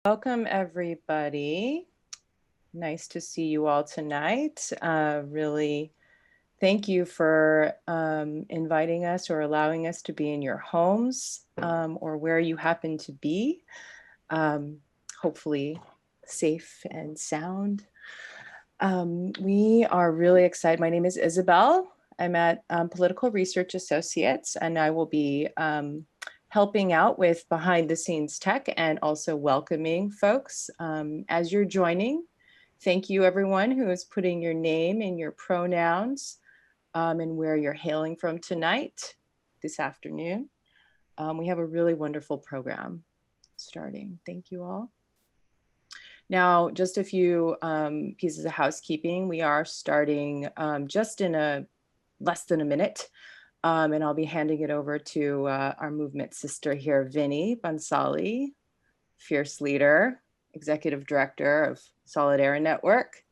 Welcome, everybody. Nice to see you all tonight. Really, thank you for inviting us or allowing us to be in your homes or where you happen to be. Um, Hopefully, safe and sound. We are really excited. My name is Isabel. I'm at Political Research Associates, and I will be helping out with behind the scenes tech and also welcoming folks as you're joining. Thank you, everyone who is putting your name and your pronouns and where you're hailing from tonight, this afternoon. We have a really wonderful program starting. Thank you all. Now, just a few pieces of housekeeping. We are starting just in a less than a minute. And I'll be handing it over to our movement sister here, Vinny Bhansali, fierce leader, executive director of Solidaire Network.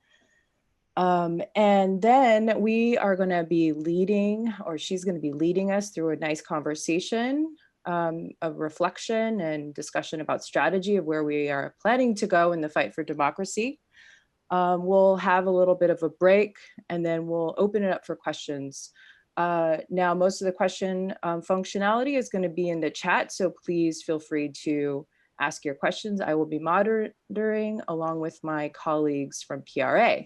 And then we are going to be leading, or she's going to be leading us through a nice conversation of reflection and discussion about strategy of where we are planning to go in the fight for democracy. We'll have a little bit of a break and then we'll open it up for questions. Now, most of the question functionality is going to be in the chat, so please feel free to ask your questions. I will be monitoring along with my colleagues from PRA.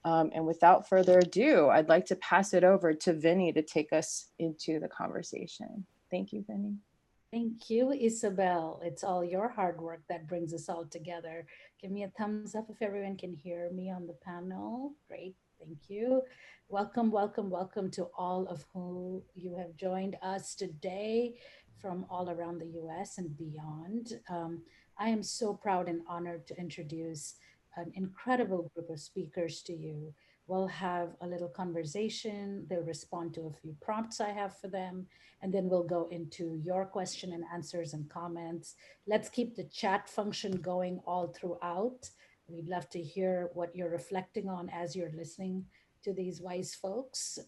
And without further ado, I'd like to pass it over to Vinny to take us into the conversation. Thank you, Vinny. Thank you, Isabel. It's all your hard work that brings us all together. Give me a thumbs up if everyone can hear me on the panel. Great, thank you. Welcome, welcome, welcome to all of who you have joined us today from all around the US and beyond. I am so proud and honored to introduce an incredible group of speakers to you. We'll have a little conversation. They'll respond to a few prompts I have for them, and then we'll go into your question and answers and comments. Let's keep the chat function going all throughout. We'd love to hear what you're reflecting on as you're listening to these wise folks.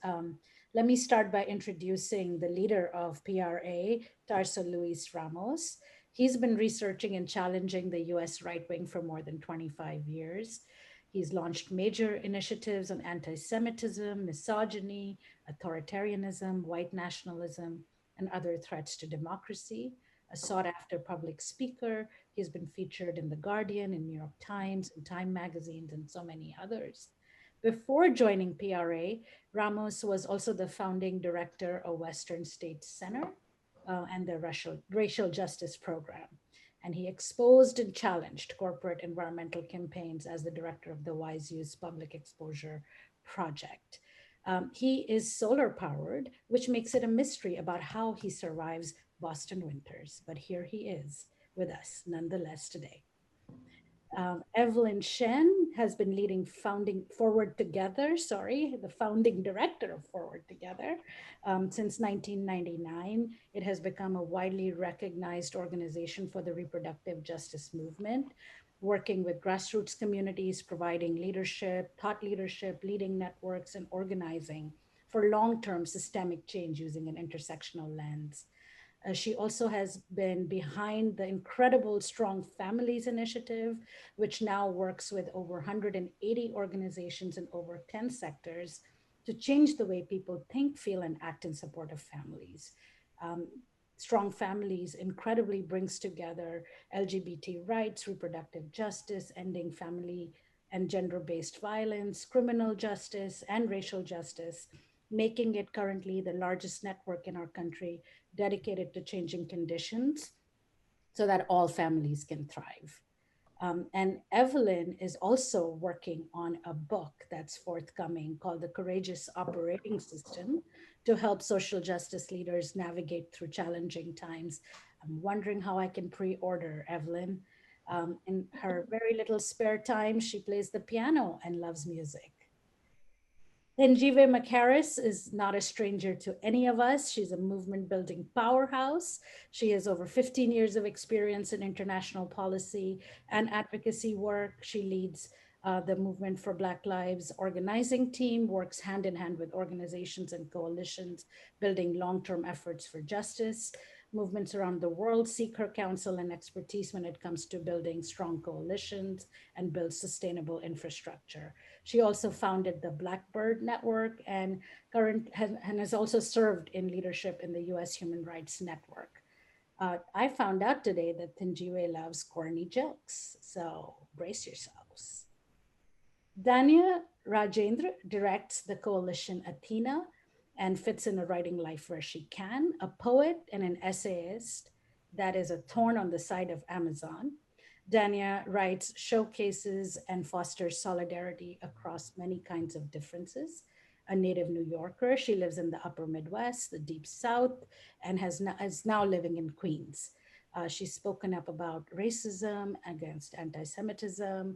Let me start by introducing the leader of PRA, Tarso Luis Ramos. He's been researching and challenging the US right wing for more than 25 years. He's launched major initiatives on anti Semitism, misogyny, authoritarianism, white nationalism, and other threats to democracy. A sought after public speaker, he's been featured in The Guardian, in New York Times, in Time magazines, and so many others. Before joining PRA, Ramos was also the founding director of Western States Center and the Racial Justice Program. And he exposed and challenged corporate environmental campaigns as the director of the Wise Use Public Exposure Project. He is solar powered, which makes it a mystery about how he survives Boston winters. But here he is with us nonetheless today. Evelyn Shen has been leading founding Forward Together, the founding director of Forward Together. Since 1999, it has become a widely recognized organization for the reproductive justice movement, working with grassroots communities, providing leadership, thought leadership, leading networks, and organizing for long-term systemic change using an intersectional lens. She also has been behind the incredible Strong Families Initiative, which now works with over 180 organizations in over 10 sectors to change the way people think, feel, and act in support of families. Um, Strong Families incredibly brings together LGBT rights, reproductive justice, ending family and gender based violence, criminal justice, and racial justice, making it currently the largest network in our country dedicated to changing conditions so that all families can thrive. And Evelyn is also working on a book that's forthcoming called The Courageous Operating System to help social justice leaders navigate through challenging times. I'm wondering how I can pre order Evelyn. In her very little spare time, she plays the piano and loves music. Tenjive Makaris is not a stranger to any of us. She's a movement building powerhouse. She has over 15 years of experience in international policy and advocacy work. She leads the Movement for Black Lives organizing team, works hand in hand with organizations and coalitions, building long term efforts for justice. Movements around the world seek her counsel and expertise when it comes to building strong coalitions and build sustainable infrastructure. She also founded the Blackbird Network and has also served in leadership in the US Human Rights Network. I found out today that Thinjiwe loves corny jokes, so brace yourselves. Dania Rajendra directs the coalition Athena and fits in a writing life where she can, a poet and an essayist that is a thorn on the side of Amazon. Dania writes, showcases, and fosters solidarity across many kinds of differences. A native New Yorker, she lives in the upper Midwest, the deep South, and is now living in Queens. She's spoken up about racism, against anti Semitism,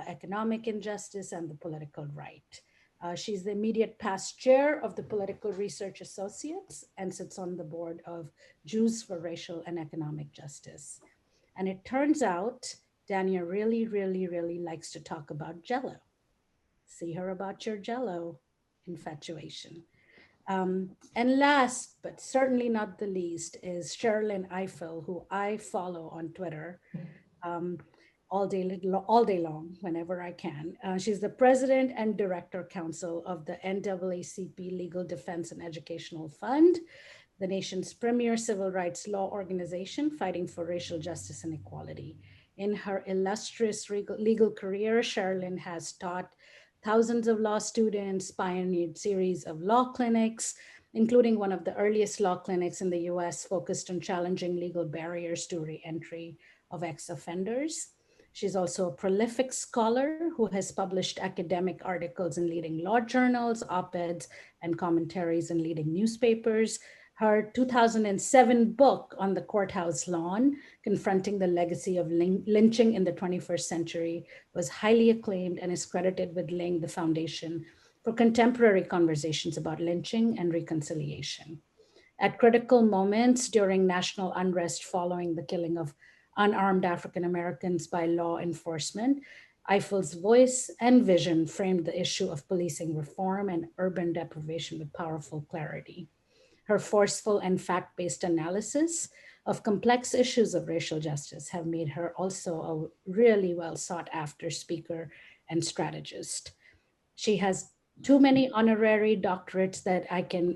economic injustice, and the political right. She's the immediate past chair of the Political Research Associates and sits on the board of Jews for Racial and Economic Justice. And it turns out Dania really, really, really likes to talk about Jello. See her about your Jello infatuation. And last, but certainly not the least, is Sherilyn Eiffel, who I follow on Twitter. Um, all day long, whenever I can. She's the president and director counsel of the NAACP Legal Defense and Educational Fund, the nation's premier civil rights law organization fighting for racial justice and equality. In her illustrious legal career, Sherilyn has taught thousands of law students, pioneered series of law clinics, including one of the earliest law clinics in the US focused on challenging legal barriers to re-entry of ex-offenders. She's also a prolific scholar who has published academic articles in leading law journals, op-eds, and commentaries in leading newspapers. Her 2007 book on the courthouse lawn, Confronting the Legacy of Lynching in the 21st Century, was highly acclaimed and is credited with laying the foundation for contemporary conversations about lynching and reconciliation. At critical moments during national unrest following the killing of unarmed African Americans by law enforcement, Eiffel's voice and vision framed the issue of policing reform and urban deprivation with powerful clarity. Her forceful and fact-based analysis of complex issues of racial justice have made her also a really well sought after speaker and strategist. She has too many honorary doctorates that I can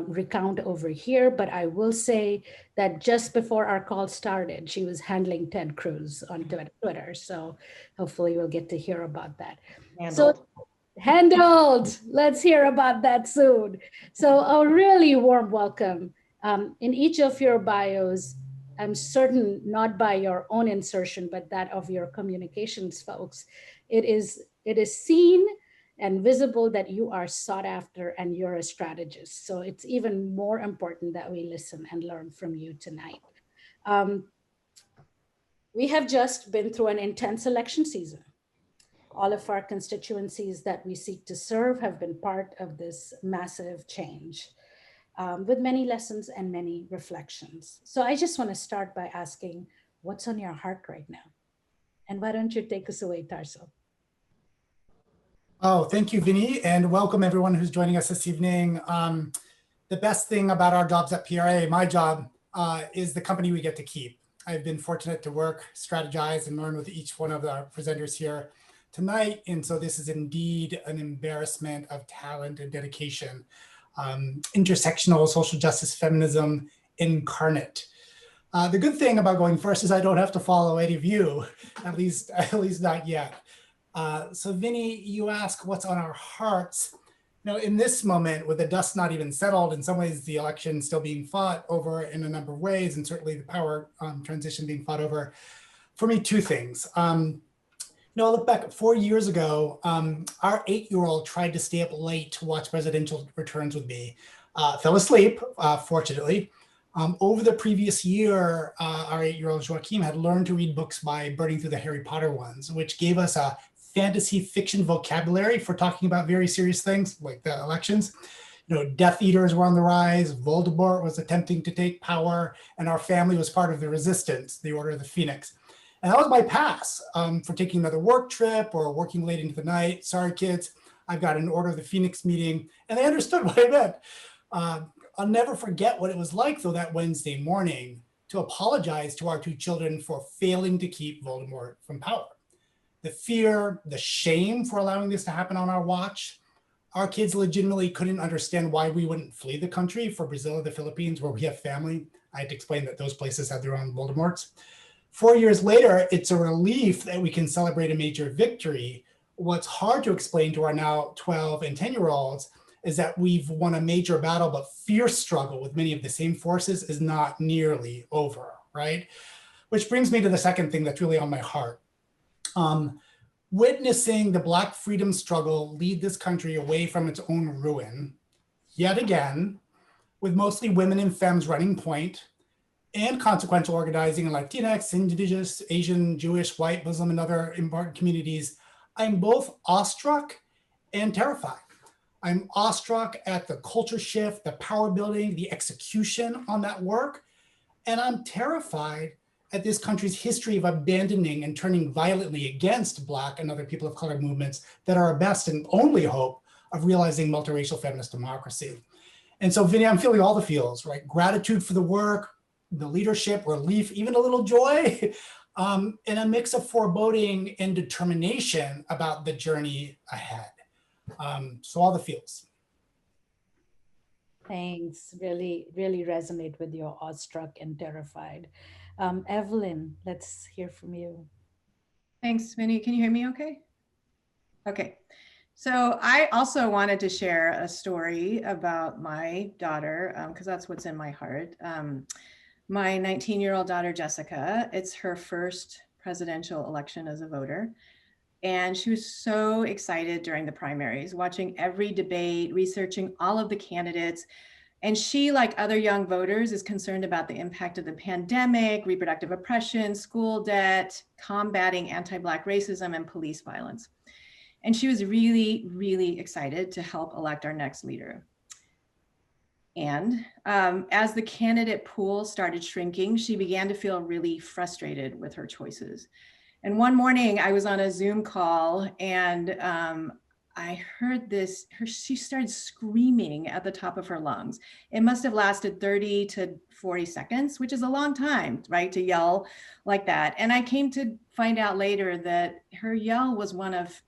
recount over here, but I will say that just before our call started, she was handling Ted Cruz on Twitter. So hopefully we'll get to hear about that. Handled. So handled. Let's hear about that soon. So a really warm welcome. In each of your bios, I'm certain not by your own insertion, but that of your communications folks, it is seen and visible that you are sought after and you're a strategist. So it's even more important that we listen and learn from you tonight. We have just been through an intense election season. All of our constituencies that we seek to serve have been part of this massive change with many lessons and many reflections. So I just want to start by asking, what's on your heart right now? And why don't you take us away, Tarso? Oh, thank you, Vinny, and welcome everyone who's joining us this evening. The best thing about our jobs at PRA, my job, is the company we get to keep. I've been fortunate to work, strategize, and learn with each one of our presenters here tonight, and so this is indeed an embarrassment of talent and dedication. Intersectional social justice feminism incarnate. The good thing about going first is I don't have to follow any of you, at least not yet. So Vinny, you ask what's on our hearts. You know, in this moment, with the dust not even settled, in some ways the election still being fought over in a number of ways, and certainly the power transition being fought over, for me, two things. You know, I look back 4 years ago, our 8-year-old tried to stay up late to watch presidential returns with me. Fell asleep, fortunately. Over the previous year, our 8-year-old Joaquim had learned to read books by burning through the Harry Potter ones, which gave us a fantasy fiction vocabulary for talking about very serious things like the elections. You know, Death Eaters were on the rise, Voldemort was attempting to take power, and our family was part of the resistance, the Order of the Phoenix. And that was my pass for taking another work trip or working late into the night. Sorry, kids, I've got an Order of the Phoenix meeting, and they understood what I meant. I'll never forget what it was like, though, that Wednesday morning to apologize to our two children for failing to keep Voldemort from power. The fear, the shame for allowing this to happen on our watch. Our kids legitimately couldn't understand why we wouldn't flee the country for Brazil or the Philippines, where we have family. I had to explain that those places have their own Voldemorts. 4 years later, it's a relief that we can celebrate a major victory. What's hard to explain to our now 12 and 10-year-olds is that we've won a major battle, but fierce struggle with many of the same forces is not nearly over, right? Which brings me to the second thing that's really on my heart. Witnessing the Black freedom struggle lead this country away from its own ruin, yet again, with mostly women and femmes running point, and consequential organizing in Latinx, Indigenous, Asian, Jewish, white, Muslim, and other important communities, I'm both awestruck and terrified. I'm awestruck at the culture shift, the power building, the execution on that work, and I'm terrified at this country's history of abandoning and turning violently against Black and other people of color movements that are our best and only hope of realizing multiracial feminist democracy. And so, Vinny, I'm feeling all the feels, right? Gratitude for the work, the leadership, relief, even a little joy, and a mix of foreboding and determination about the journey ahead. So all the feels. Thanks. Really, really resonate with your awestruck and terrified. Evelyn, let's hear from you. Thanks, Vinny. Can you hear me okay? Okay. So I also wanted to share a story about my daughter, because that's what's in my heart. My 19-year-old daughter, Jessica, it's her first presidential election as a voter. And she was so excited during the primaries, watching every debate, researching all of the candidates. And she, like other young voters, is concerned about the impact of the pandemic, reproductive oppression, school debt, combating anti-Black racism, and police violence. And she was really, really excited to help elect our next leader. And as the candidate pool started shrinking, she began to feel really frustrated with her choices. And one morning I was on a Zoom call and I heard she started screaming at the top of her lungs. It must have lasted 30 to 40 seconds, which is a long time, right, to yell like that. And I came to find out later that her yell was one of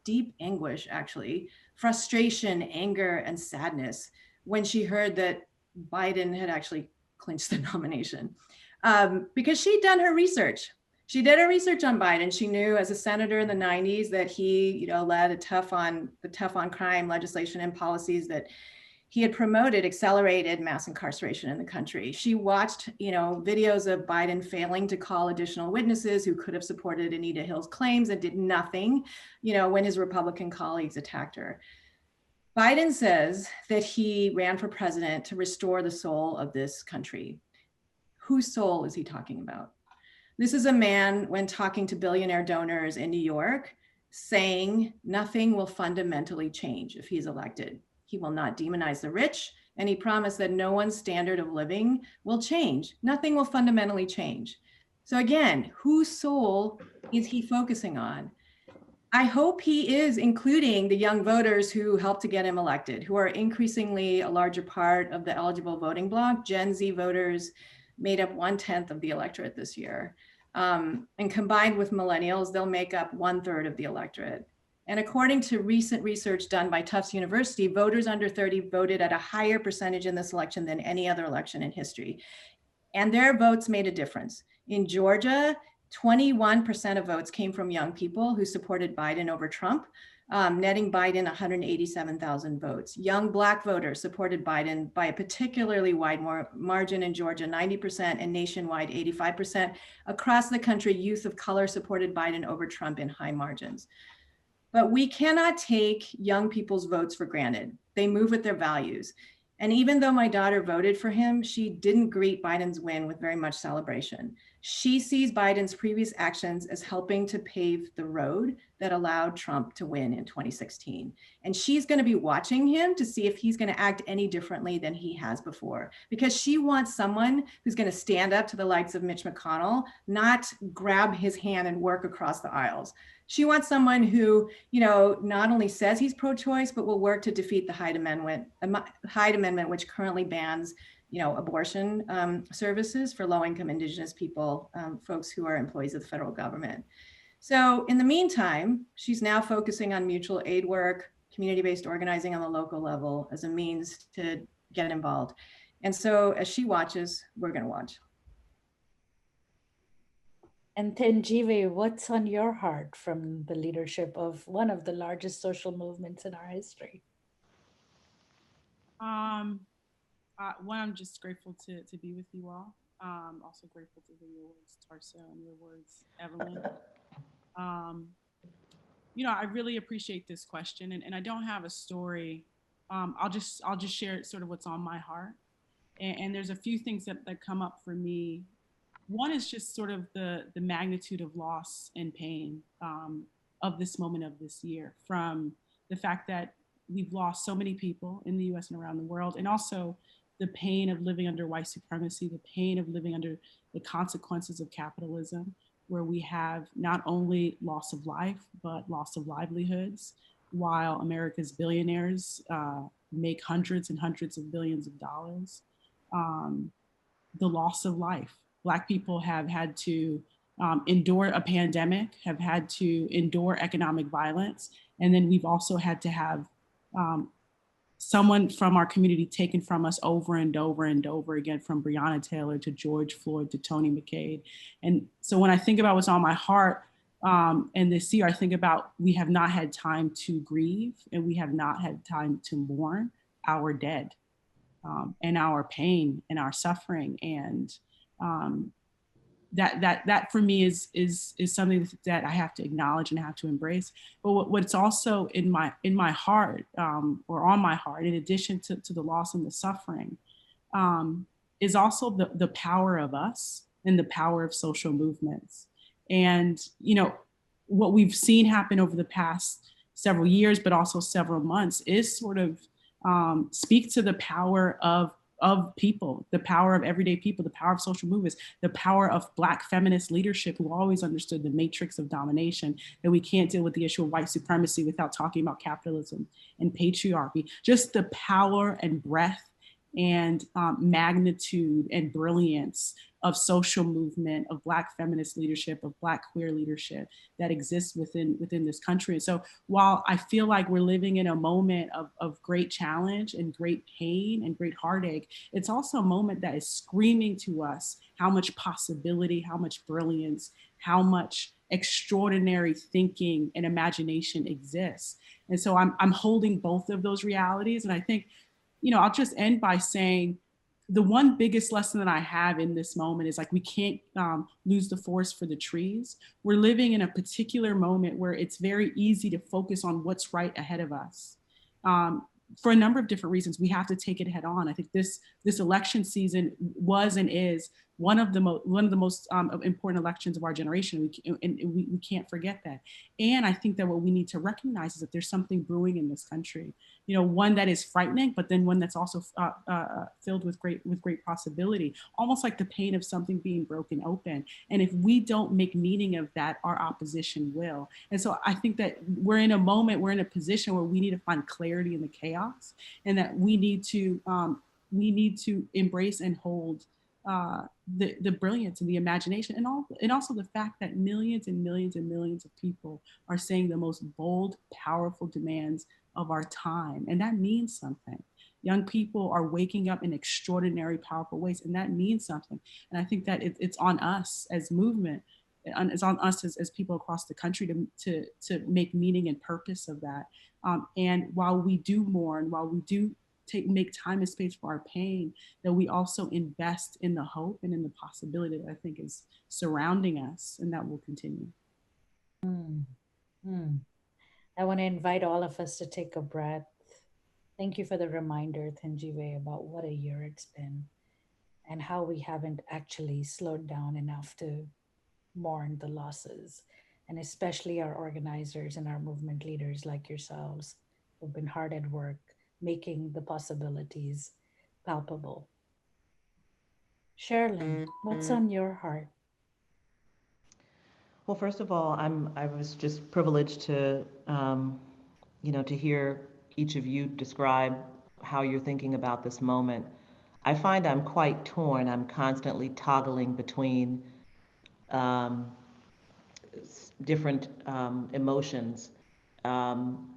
deep anguish, actually, frustration, anger, and sadness when she heard that Biden had actually clinched the nomination. Because she'd done her research. She did her research on Biden. She knew as a senator in the 90s that he, led the tough on crime legislation and policies that he had promoted, accelerated mass incarceration in the country. She watched, videos of Biden failing to call additional witnesses who could have supported Anita Hill's claims and did nothing, when his Republican colleagues attacked her. Biden says that he ran for president to restore the soul of this country. Whose soul is he talking about? This is a man, when talking to billionaire donors in New York, saying nothing will fundamentally change if he's elected. He will not demonize the rich, and he promised that no one's standard of living will change. Nothing will fundamentally change. So again, whose soul is he focusing on? I hope he is including the young voters who helped to get him elected, who are increasingly a larger part of the eligible voting bloc. Gen Z voters made up 1/10 of the electorate this year. And combined with millennials, they'll make up 1/3 of the electorate. And according to recent research done by Tufts University, voters under 30 voted at a higher percentage in this election than any other election in history. And their votes made a difference. In Georgia, 21% of votes came from young people who supported Biden over Trump, netting Biden 187,000 votes. Young Black voters supported Biden by a particularly wide margin in Georgia, 90%, and nationwide, 85%. Across the country, youth of color supported Biden over Trump in high margins. But we cannot take young people's votes for granted. They move with their values. And even though my daughter voted for him, she didn't greet Biden's win with very much celebration. She sees Biden's previous actions as helping to pave the road that allowed Trump to win in 2016. And she's going to be watching him to see if he's going to act any differently than he has before, because she wants someone who's going to stand up to the likes of Mitch McConnell, not grab his hand and work across the aisles. She wants someone who, not only says he's pro-choice, but will work to defeat the Hyde Amendment, which currently bans, abortion services for low-income Indigenous people, folks who are employees of the federal government. So in the meantime, she's now focusing on mutual aid work, community-based organizing on the local level as a means to get involved. And so as she watches, we're going to watch. And Tenjive, what's on your heart from the leadership of one of the largest social movements in our history? One, I'm just grateful to be with you all. Also grateful to hear your words, Tarso, and your words, Evelyn. I really appreciate this question, and I don't have a story. I'll just share sort of what's on my heart. And there's a few things that come up for me. One is just sort of the magnitude of loss and pain of this moment of this year, from the fact that we've lost so many people in the US and around the world, and also the pain of living under white supremacy, the pain of living under the consequences of capitalism, where we have not only loss of life, but loss of livelihoods, while America's billionaires make hundreds and hundreds of billions of dollars. The loss of life. Black people have had to endure a pandemic, have had to endure economic violence, and then we've also had to have someone from our community taken from us over and over and over again, from Breonna Taylor to George Floyd to Tony McCabe. And so when I think about what's on my heart, and this year, I think about we have not had time to grieve, and we have not had time to mourn our dead, and our pain and our suffering. And that for me is something that I have to acknowledge and have to embrace. But what's also in my heart, or on my heart, in addition to the loss and the suffering, is also the power of us and the power of social movements. And what we've seen happen over the past several years, but also several months, is sort of speak to the power of people, the power of everyday people, the power of social movements, the power of Black feminist leadership, who always understood the matrix of domination, that we can't deal with the issue of white supremacy without talking about capitalism and patriarchy. Just the power and breadth and magnitude and brilliance of social movement, of Black feminist leadership, of Black queer leadership that exists within this country. And so while I feel like we're living in a moment of great challenge and great pain and great heartache, it's also a moment that is screaming to us how much possibility, how much brilliance, how much extraordinary thinking and imagination exists. And so I'm holding both of those realities. And I think, I'll just end by saying, the one biggest lesson that I have in this moment is, like, we can't lose the forest for the trees. We're living in a particular moment where it's very easy to focus on what's right ahead of us. For a number of different reasons, we have to take it head on. I think this election season was and is one of the most important elections of our generation. We can't forget that. And I think that what we need to recognize is that there's something brewing in this country. One that is frightening, but then one that's also filled with great possibility, almost like the pain of something being broken open. And if we don't make meaning of that, our opposition will. And so I think that we're in a position where we need to find clarity in the chaos, and that we need to embrace and hold the brilliance and the imagination, and also the fact that millions and millions and millions of people are saying the most bold, powerful demands of our time. And that means something. Young people are waking up in extraordinary, powerful ways, and that means something. And I think that it's on us as movement, and it's on us as people across the country to make meaning and purpose of that. And while we do mourn, while we do make time and space for our pain, that we also invest in the hope and in the possibility that I think is surrounding us, and that will continue. I want to invite all of us to take a breath. Thank you for the reminder, Thenjiwe, about what a year it's been, and how we haven't actually slowed down enough to mourn the losses. and especially our organizers and our movement leaders like yourselves who've been hard at work making the possibilities palpable. Sherilyn, what's on your heart? Well, first of all, I was just privileged to, to hear each of you describe how you're thinking about this moment. I find I'm quite torn. I'm constantly toggling between um, different emotions, um,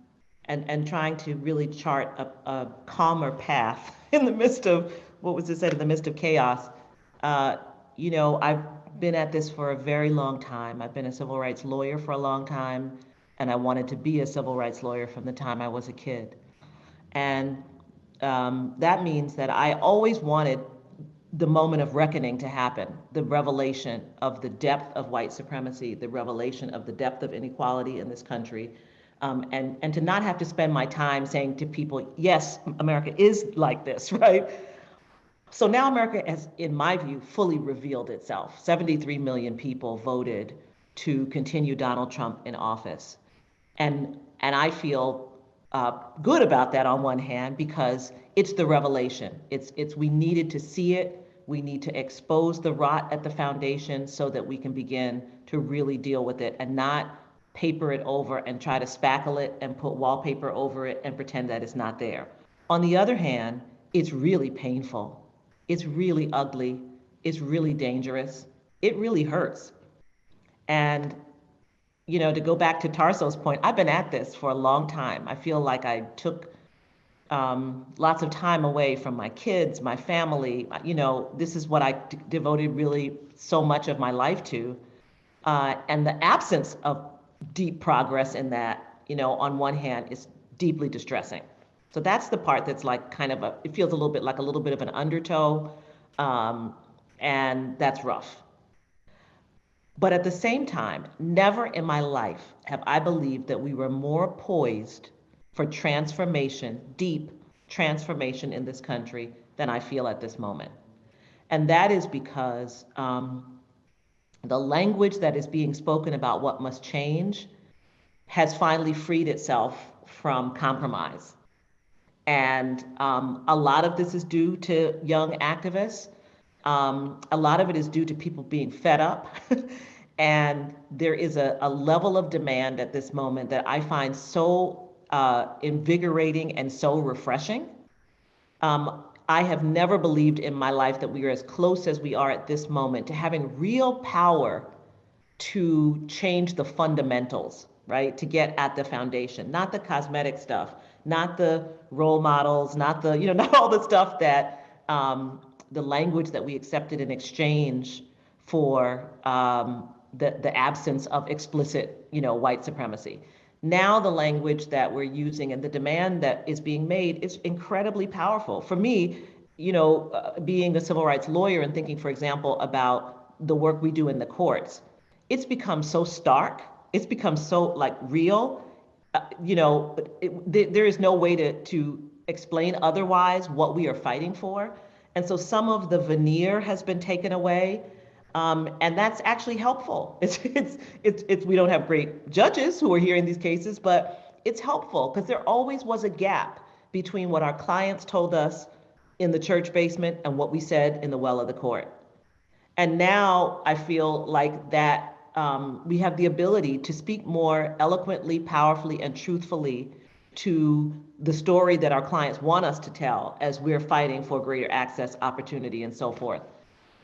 and trying to really chart a calmer path in the midst of, what was it said, in the midst of chaos. Uh, I've been at this for a very long time. I've been a civil rights lawyer for a long time, and I wanted to be a civil rights lawyer from the time I was a kid. And that means that I always wanted the moment of reckoning to happen, the revelation of the depth of white supremacy, the revelation of the depth of inequality in this country, and to not have to spend my time saying to people, yes, America is like this, right? So now America has, in my view, fully revealed itself. 73 million people voted to continue Donald Trump in office. And I feel good about that on one hand, because it's the revelation. It's we needed to see it. We need to expose the rot at the foundation so that we can begin to really deal with it and not paper it over and try to spackle it and put wallpaper over it and pretend that it's not there. On the other hand, it's really painful. It's really ugly. It's really dangerous. It really hurts. And to go back to Tarso's point, I've been at this for a long time. I feel like I took lots of time away from my kids, my family. This is what I devoted really so much of my life to. And the absence of deep progress in that, on one hand, is deeply distressing. So that's the part that's like kind of it feels a little bit like a little bit of an undertow. And that's rough. But at the same time, never in my life have I believed that we were more poised for transformation, deep transformation in this country than I feel at this moment. And that is because the language that is being spoken about what must change has finally freed itself from compromise. And a lot of this is due to young activists. A lot of it is due to people being fed up. And there is a level of demand at this moment that I find so invigorating and so refreshing. I have never believed in my life that we are as close as we are at this moment to having real power to change the fundamentals, right? To get at the foundation, not the cosmetic stuff, not the role models, not the, not all the stuff that the language that we accepted in exchange for the absence of explicit, white supremacy. Now the language that we're using and the demand that is being made is incredibly powerful. For me, being a civil rights lawyer and thinking, for example, about the work we do in the courts, it's become so stark. It's become so like real. There is no way to explain otherwise what we are fighting for. And so some of the veneer has been taken away. And that's actually helpful. It's we don't have great judges who are hearing these cases, but it's helpful because there always was a gap between what our clients told us in the church basement and what we said in the well of the court. And now I feel like that we have the ability to speak more eloquently, powerfully, and truthfully to the story that our clients want us to tell as we're fighting for greater access, opportunity, and so forth.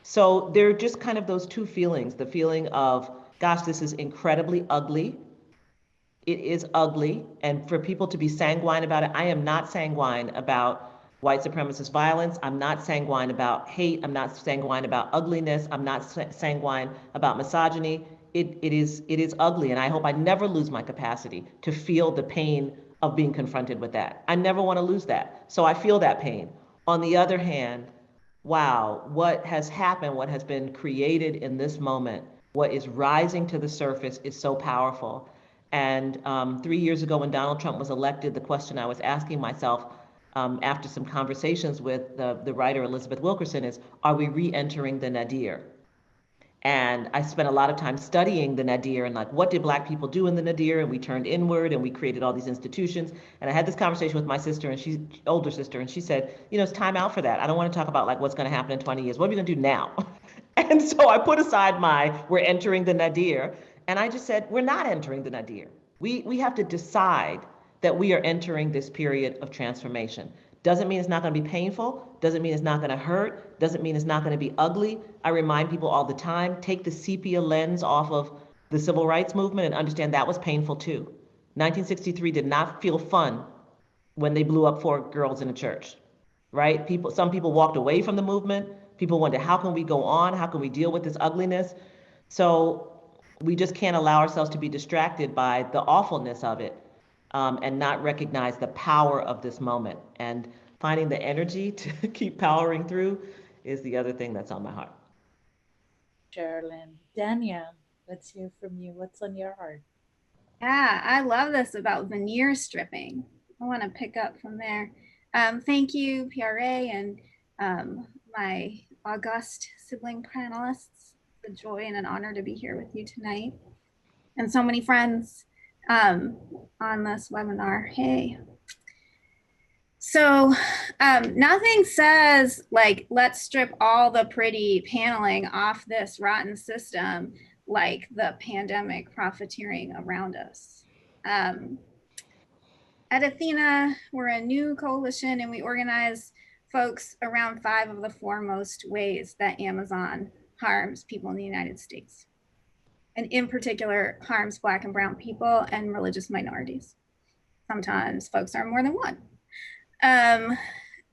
So there are just kind of those two feelings, the feeling of, gosh, this is incredibly ugly. It is ugly. And for people to be sanguine about it, I am not sanguine about white supremacist violence. I'm not sanguine about hate. I'm not sanguine about ugliness. I'm not sanguine about misogyny. It is ugly. And I hope I never lose my capacity to feel the pain of being confronted with that. I never want to lose that. So I feel that pain. On the other hand, wow, what has happened, what has been created in this moment, what is rising to the surface is so powerful. And 3 years ago when Donald Trump was elected, the question I was asking myself after some conversations with the writer Elizabeth Wilkerson is, are we re-entering the nadir? And I spent a lot of time studying the nadir and like, what did Black people do in the nadir? And we turned inward and we created all these institutions. And I had this conversation with my sister, and she's older sister, and she said, you know, it's time out for that. I don't want to talk about like what's going to happen in 20 years. What are we going to do now? And so I put aside we're entering the nadir. And I just said, we're not entering the nadir. We have to decide that we are entering this period of transformation. Doesn't mean it's not going to be painful. Doesn't mean it's not going to hurt. Doesn't mean it's not going to be ugly. I remind people all the time, take the sepia lens off of the civil rights movement and understand that was painful too. 1963 did not feel fun when they blew up 4 girls in a church, right? Some people walked away from the movement. People wondered, how can we go on? How can we deal with this ugliness? So we just can't allow ourselves to be distracted by the awfulness of it. And not recognize the power of this moment. And finding the energy to keep powering through is the other thing that's on my heart. Sherilyn. Dania, let's hear from you. What's on your heart? Yeah, I love this about veneer stripping. I want to pick up from there. Thank you, PRA, and my august sibling panelists. It's a joy and an honor to be here with you tonight. And so many friends on this webinar. Hey. So nothing says like, let's strip all the pretty paneling off this rotten system like the pandemic profiteering around us. At Athena, we're a new coalition and we organize folks around 5 of the foremost ways that Amazon harms people in the United States. And in particular, harms Black and brown people and religious minorities. Sometimes folks are more than one.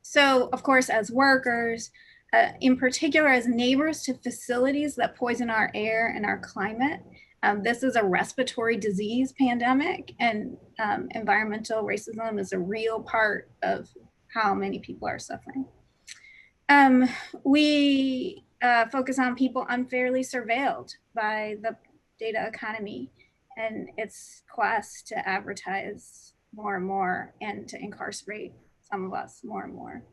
So of course, as workers, in particular as neighbors to facilities that poison our air and our climate, this is a respiratory disease pandemic, and environmental racism is a real part of how many people are suffering. We focus on people unfairly surveilled by the data economy and its quest to advertise more and more and to incarcerate some of us more and more.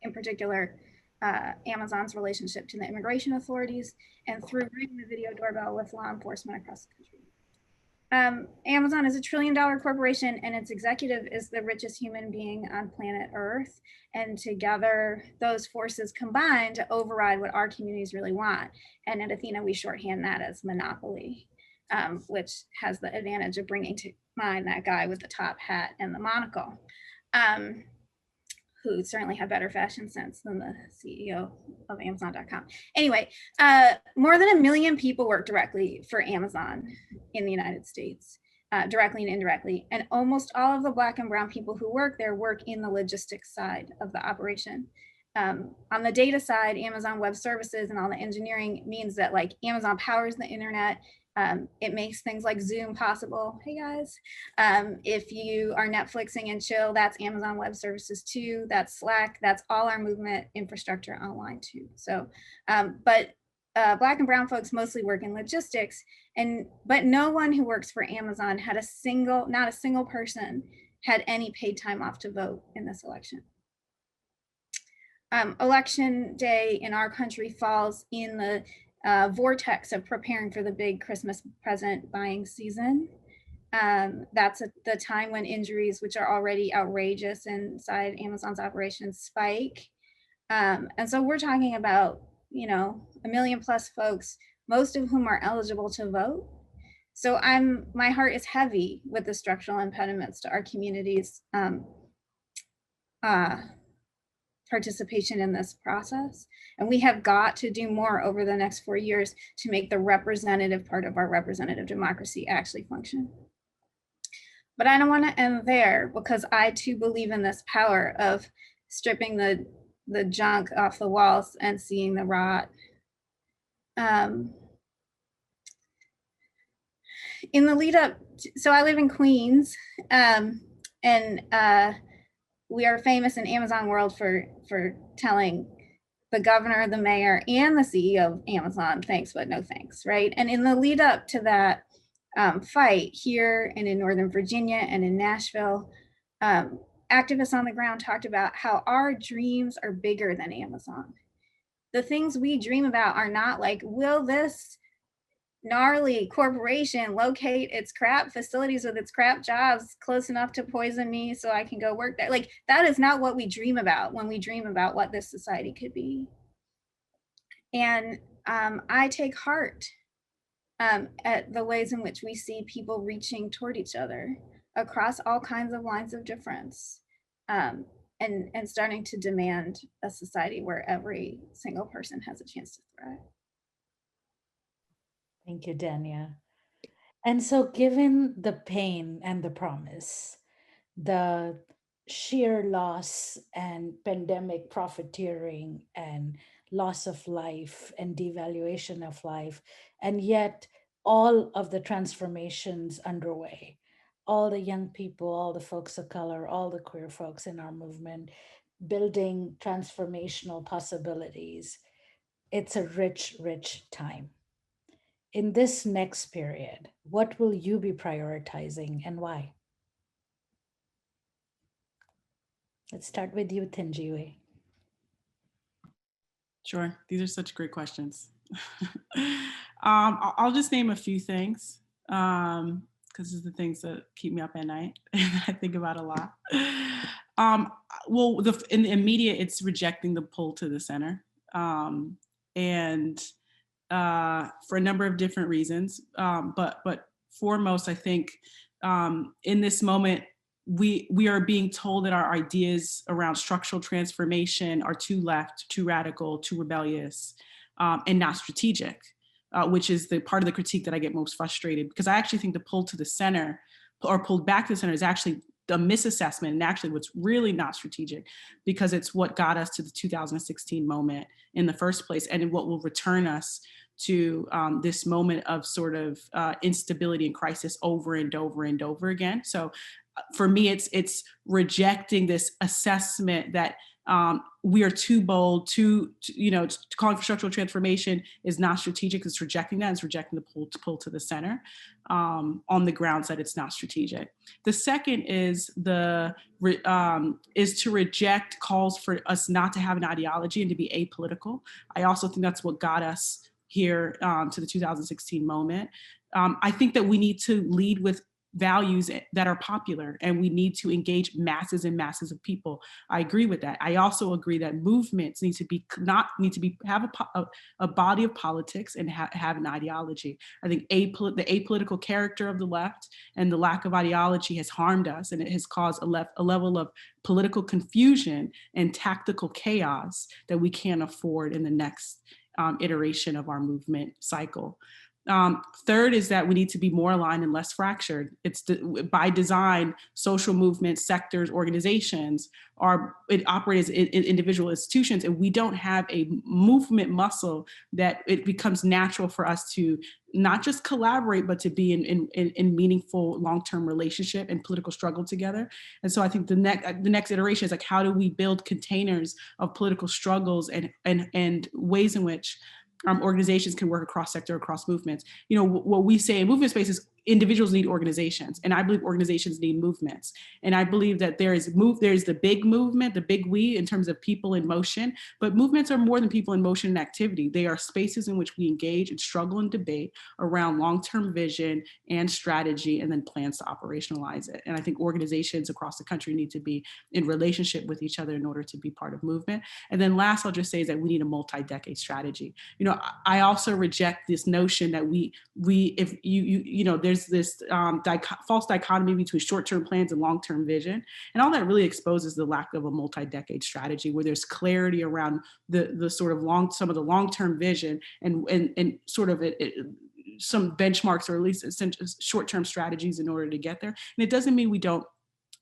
In particular, Amazon's relationship to the immigration authorities and through ringing the video doorbell with law enforcement across the country. Amazon is $1 trillion corporation and its executive is the richest human being on planet Earth. And together, those forces combine to override what our communities really want. And at Athena, we shorthand that as monopoly, which has the advantage of bringing to mind that guy with the top hat and the monocle, who certainly had better fashion sense than the CEO of Amazon.com. Anyway, more than 1 million people work directly for Amazon in the United States, directly and indirectly. And almost all of the Black and brown people who work there work in the logistics side of the operation. On the data side, Amazon Web Services and all the engineering means that like Amazon powers the internet. It makes things like Zoom possible. Hey guys, if you are Netflixing and chill, that's Amazon Web Services too. That's Slack. That's all our movement infrastructure online too. So, but Black and brown folks mostly work in logistics, but no one who works for Amazon had not a single person had any paid time off to vote in this election. Election day in our country falls in the vortex of preparing for the big Christmas present buying season. That's the time when injuries, which are already outrageous inside Amazon's operations, spike. And so we're talking about, 1 million plus folks, most of whom are eligible to vote. So my heart is heavy with the structural impediments to our communities' participation in this process. And we have got to do more over the next 4 years to make the representative part of our representative democracy actually function. But I don't want to end there, because I too believe in this power of stripping the junk off the walls and seeing the rot. In the lead up, so I live in Queens, and we are famous in Amazon world for telling the governor, the mayor, and the CEO of Amazon thanks, but no thanks, right? And in the lead up to that fight here and in Northern Virginia and in Nashville, activists on the ground talked about how our dreams are bigger than Amazon. The things we dream about are not like, will this gnarly corporation locate its crap facilities with its crap jobs close enough to poison me so I can go work there? Like, that is not what we dream about when we dream about what this society could be. And I take heart at the ways in which we see people reaching toward each other across all kinds of lines of difference, and starting to demand a society where every single person has a chance to thrive. Thank you, Dania. And so, given the pain and the promise, the sheer loss and pandemic profiteering and loss of life and devaluation of life, and yet all of the transformations underway, all the young people, all the folks of color, all the queer folks in our movement, building transformational possibilities. It's a rich, rich time. In this next period, what will you be prioritizing and why? Let's start with you, Thenjiwe. Sure, these are such great questions. I'll just name a few things, because these are the things that keep me up at night and I think about a lot. Well, in the immediate, it's rejecting the pull to the center, and for a number of different reasons. But foremost, I think in this moment, we are being told that our ideas around structural transformation are too left, too radical, too rebellious, and not strategic, which is the part of the critique that I get most frustrated, because I actually think the pull to the center or pulled back to the center is actually a misassessment, and actually what's really not strategic, because it's what got us to the 2016 moment in the first place, and what will return us to this moment of sort of instability and crisis over and over and over again. So for me, it's rejecting this assessment that we are too bold, calling for structural transformation is not strategic. It's rejecting that. It's rejecting the pull to the center on the grounds that it's not strategic. The second is to reject calls for us not to have an ideology and to be apolitical. I also think that's what got us here to the 2016 moment. I think that we need to lead with values that are popular, and we need to engage masses and masses of people. I agree with that. I also agree that movements need to have a body of politics and have an ideology. I think the apolitical character of the left and the lack of ideology has harmed us, and it has caused a level of political confusion and tactical chaos that we can't afford in the next iteration of our movement cycle. Third is that we need to be more aligned and less fractured. It's by design, social movements, sectors, organizations operate as individual institutions, and we don't have a movement muscle that it becomes natural for us to not just collaborate, but to be in meaningful long-term relationship and political struggle together. And so I think the next iteration is like, how do we build containers of political struggles and ways in which organizations can work across sector, across movements. What we say in movement space is individuals need organizations, and I believe organizations need movements. And I believe that there's the big movement, the big we, in terms of people in motion, but movements are more than people in motion and activity. They are spaces in which we engage and struggle and debate around long-term vision and strategy, and then plans to operationalize it. And I think organizations across the country need to be in relationship with each other in order to be part of movement. And then last, I'll just say is that we need a multi-decade strategy. I also reject this notion that there's this false dichotomy between short-term plans and long-term vision. And all that really exposes the lack of a multi-decade strategy where there's clarity around the sort of some of the long-term vision and sort of some benchmarks, or at least short-term strategies in order to get there. And it doesn't mean we don't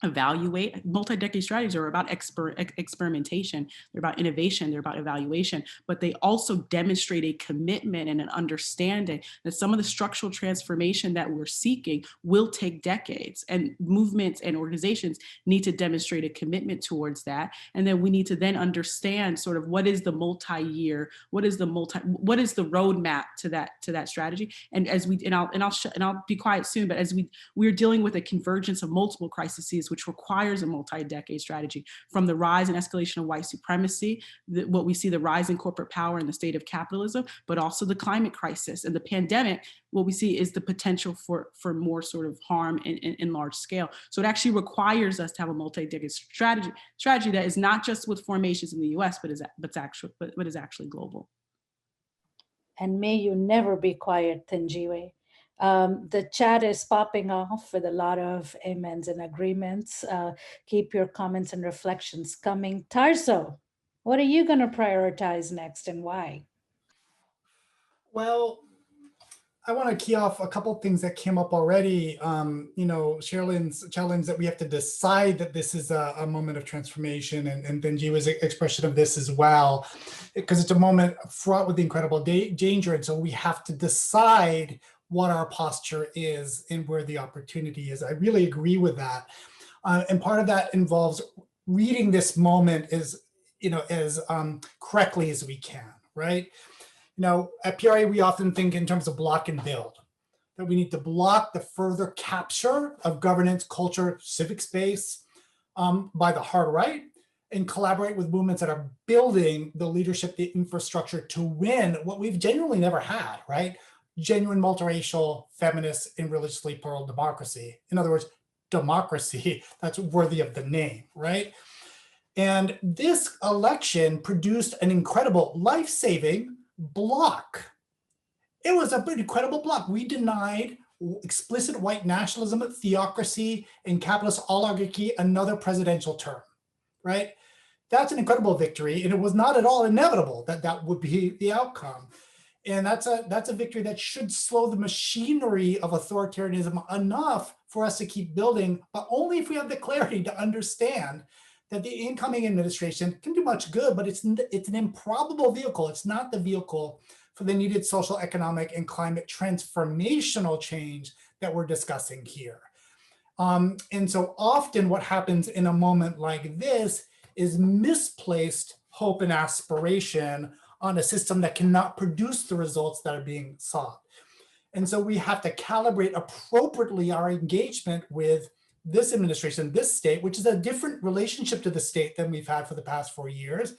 evaluate. Multi-decade strategies are about experimentation, they're about innovation, they're about evaluation, but they also demonstrate a commitment and an understanding that some of the structural transformation that we're seeking will take decades, and movements and organizations need to demonstrate a commitment towards that. And then we need to then understand sort of what is the multi-year, what is the roadmap to that strategy. And I'll be quiet soon, but as we're dealing with a convergence of multiple crises crises, which requires a multi-decade strategy, from the rise and escalation of white supremacy, what we see, the rise in corporate power and the state of capitalism, but also the climate crisis and the pandemic. What we see is the potential for more sort of harm in large scale. So it actually requires us to have a multi-decade strategy that is not just with formations in the US, but is actually global. And may you never be quiet, Thanjiwe. The chat is popping off with a lot of amens and agreements. Keep your comments and reflections coming. Tarso, what are you going to prioritize next and why? Well, I want to key off a couple of things that came up already. Sherilyn's challenge that we have to decide that this is a moment of transformation, and Benji's expression of this as well, because it's a moment fraught with incredible danger. And so we have to decide what our posture is and where the opportunity is. I really agree with that. And part of that involves reading this moment as correctly as we can, right? At PRA, we often think in terms of block and build, that we need to block the further capture of governance, culture, civic space by the hard right, and collaborate with movements that are building the leadership, the infrastructure to win what we've genuinely never had, right? Genuine multiracial, feminist, and religiously plural democracy. In other words, democracy that's worthy of the name, right? And this election produced an incredible life-saving block. It was an incredible block. We denied explicit white nationalism, theocracy, and capitalist oligarchy another presidential term, right? That's an incredible victory, and it was not at all inevitable that that would be the outcome. And that's a victory that should slow the machinery of authoritarianism enough for us to keep building, but only if we have the clarity to understand that the incoming administration can do much good, but it's an improbable vehicle. It's not the vehicle for the needed social, economic, and climate transformational change that we're discussing here. And so often what happens in a moment like this is misplaced hope and aspiration on a system that cannot produce the results that are being sought. And so we have to calibrate appropriately our engagement with this administration, this state, which is a different relationship to the state than we've had for the past 4 years.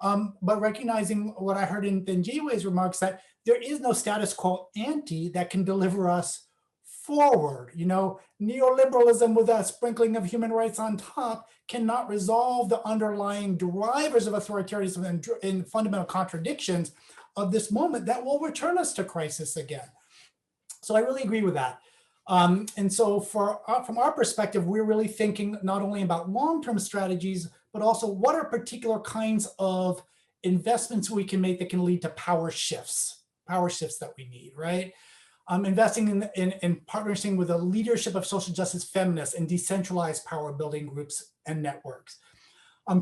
But recognizing what I heard in Benji's remarks, that there is no status quo ante that can deliver us forward. Neoliberalism with a sprinkling of human rights on top cannot resolve the underlying drivers of authoritarianism and fundamental contradictions of this moment that will return us to crisis again. So I really agree with that. And so from our perspective, we're really thinking not only about long-term strategies, but also what are particular kinds of investments we can make that can lead to power shifts that we need, right? Investing in partnering with the leadership of social justice feminists and decentralized power building groups and networks.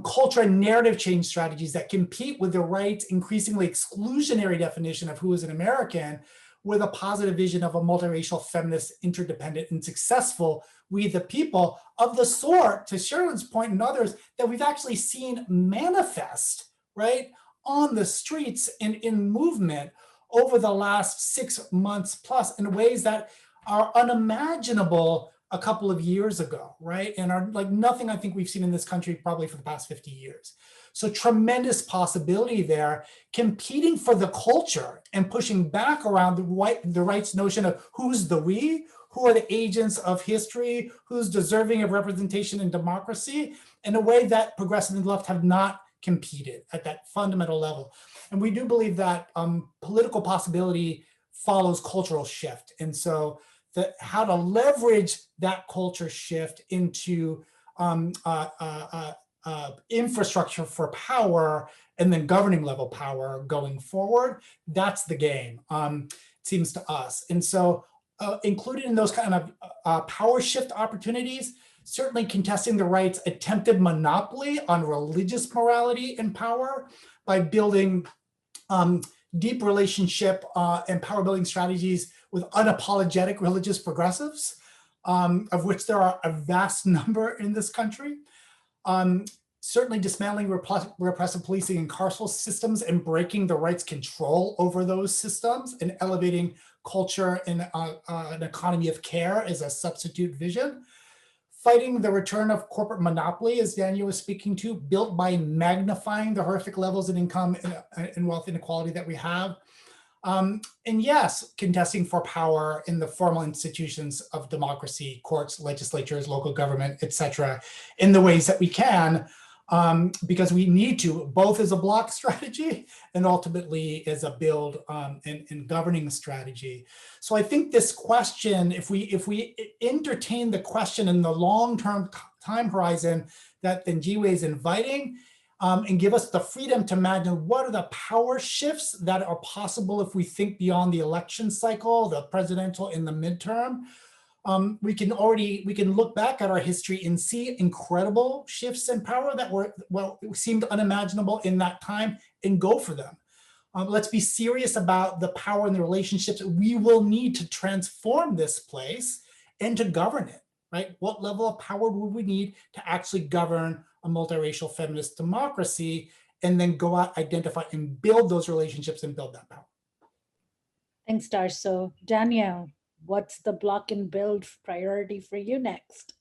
Culture and narrative change strategies that compete with the right's increasingly exclusionary definition of who is an American, with a positive vision of a multiracial, feminist, interdependent, and successful we the people of the sort, to Sherilyn's point and others, that we've actually seen manifest, right, on the streets and in movement over the last 6 months plus in ways that are unimaginable a couple of years ago, right? And are like nothing I think we've seen in this country probably for the past 50 years. So tremendous possibility there, competing for the culture and pushing back around the right's notion of who's the we, who are the agents of history, who's deserving of representation and democracy, in a way that progressive and left have not competed at that fundamental level. And we do believe that political possibility follows cultural shift. And so how to leverage that culture shift into infrastructure for power and then governing level power going forward, that's the game, it seems to us. And so included in those kind of power shift opportunities, certainly contesting the right's attempted monopoly on religious morality and power by building deep relationship and power building strategies with unapologetic religious progressives, of which there are a vast number in this country. Certainly dismantling repressive policing and carceral systems and breaking the right's control over those systems and elevating culture and an economy of care as a substitute vision. fighting the return of corporate monopoly, as Daniel was speaking to, built by magnifying the horrific levels of income and wealth inequality that we have. And yes, contesting for power in the formal institutions of democracy, courts, legislatures, local government, et cetera, in the ways that we can, because we need to, both as a block strategy and ultimately as a build and governing strategy. So I think this question, if we entertain the question in the long-term time horizon that Thenjiwe is inviting, and give us the freedom to imagine what are the power shifts that are possible if we think beyond the election cycle, the presidential and the midterm. We can look back at our history and see incredible shifts in power that seemed unimaginable in that time and go for them. Let's be serious about the power and the relationships that we will need to transform this place and to govern it, right? What level of power would we need to actually govern a multiracial feminist democracy, and then go out, identify and build those relationships and build that power. Thanks, Darso. Danielle, what's the block and build priority for you next?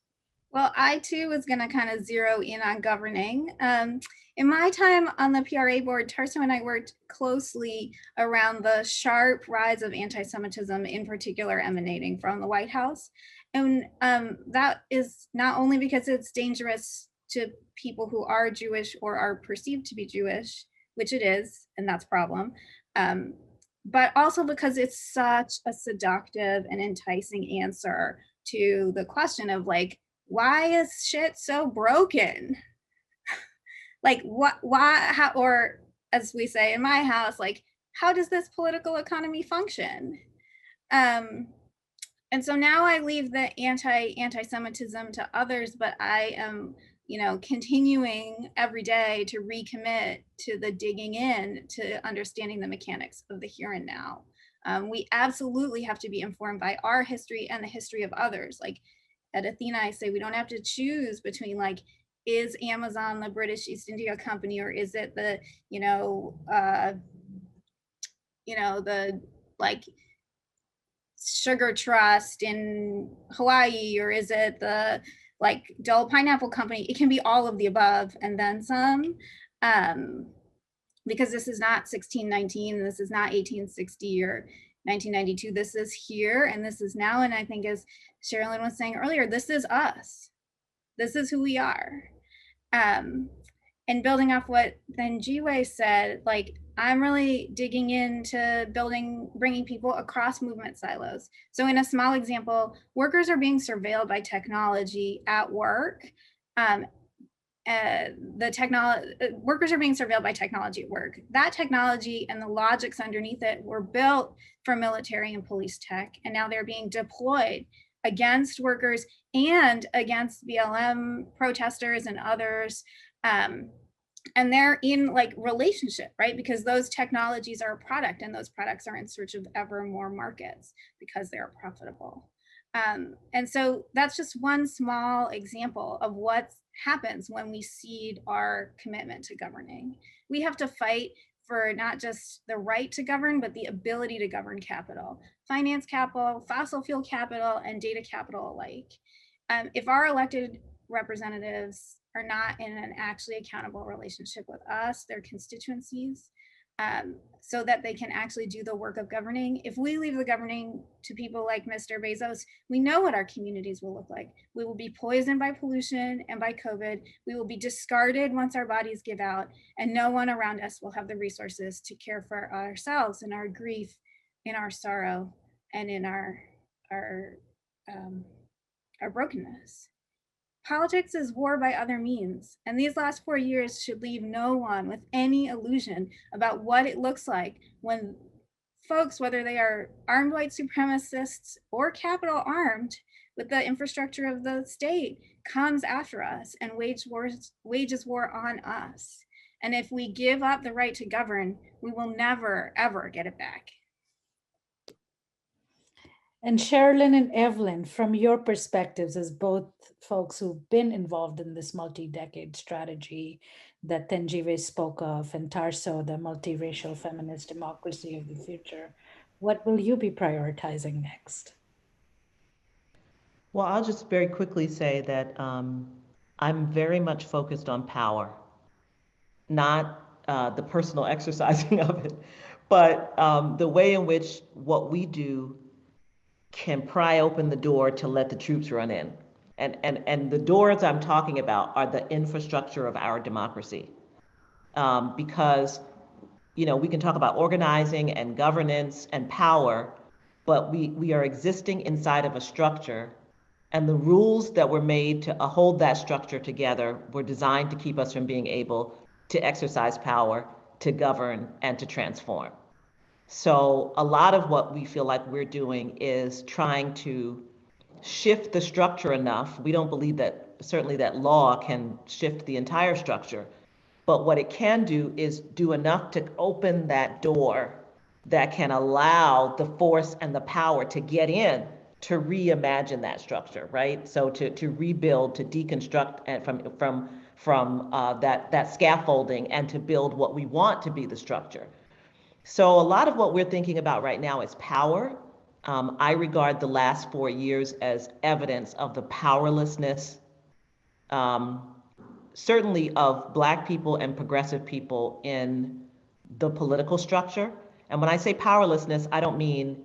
Well, I too was going to kind of zero in on governing. In my time on the PRA board, Tarso and I worked closely around the sharp rise of anti-Semitism, in particular emanating from the White House. And that is not only because it's dangerous to people who are Jewish or are perceived to be Jewish, which it is, and that's a problem, but also because it's such a seductive and enticing answer to the question of like, why is shit so broken? Like why, how, or as we say in my house, like, how does this political economy function? And so now I leave the anti-Semitism to others, but I am, continuing every day to recommit to the digging in to understanding the mechanics of the here and now. We absolutely have to be informed by our history and the history of others. Like at Athena, I say we don't have to choose between like, is Amazon the British East India Company, or is it the, the like sugar trust in Hawaii, or is it the like Dole Pineapple Company? It can be all of the above and then some, because this is not 1619, this is not 1860 or 1992, this is here and this is now. And I think as Sherilyn was saying earlier, this is us, this is who we are. And building off what Thenjiwe said, like I'm really digging into bringing people across movement silos. So in a small example, workers are being surveilled by technology at work. Workers are being surveilled by technology at work. That technology and the logics underneath it were built for military and police tech, and now they're being deployed against workers and against BLM protesters and others. And they're in like relationship, right? Because those technologies are a product and those products are in search of ever more markets because they're profitable. And so that's just one small example of what happens when we cede our commitment to governing. We have to fight for not just the right to govern, but the ability to govern capital, finance capital, fossil fuel capital, and data capital alike. If our elected representatives are not in an actually accountable relationship with us, their constituencies, so that they can actually do the work of governing. If we leave the governing to people like Mr. Bezos, we know what our communities will look like. We will be poisoned by pollution and by COVID. We will be discarded once our bodies give out, and no one around us will have the resources to care for ourselves in our grief, in our sorrow, and in our brokenness. Politics is war by other means, and these last 4 years should leave no one with any illusion about what it looks like when folks, whether they are armed white supremacists or capital armed with the infrastructure of the state, comes after us and wages war on us. And if we give up the right to govern, we will never, ever get it back. And Sherilyn and Evelyn, from your perspectives as both folks who've been involved in this multi-decade strategy that Thenjiwe spoke of, and Tarso, the multiracial feminist democracy of the future, what will you be prioritizing next? Well, I'll just very quickly say that I'm very much focused on power, not the personal exercising of it, but the way in which what we do can pry open the door to let the troops run in. And the doors I'm talking about are the infrastructure of our democracy. Because, we can talk about organizing and governance and power, but we are existing inside of a structure, and the rules that were made to hold that structure together were designed to keep us from being able to exercise power, to govern, and to transform. So a lot of what we feel like we're doing is trying to shift the structure enough. We don't believe that certainly that law can shift the entire structure, but what it can do is do enough to open that door that can allow the force and the power to get in to reimagine that structure, right? So to rebuild, to deconstruct and from that scaffolding, and to build what we want to be the structure. So a lot of what we're thinking about right now is power. I regard the last 4 years as evidence of the powerlessness, certainly of Black people and progressive people in the political structure. And when I say powerlessness, I don't mean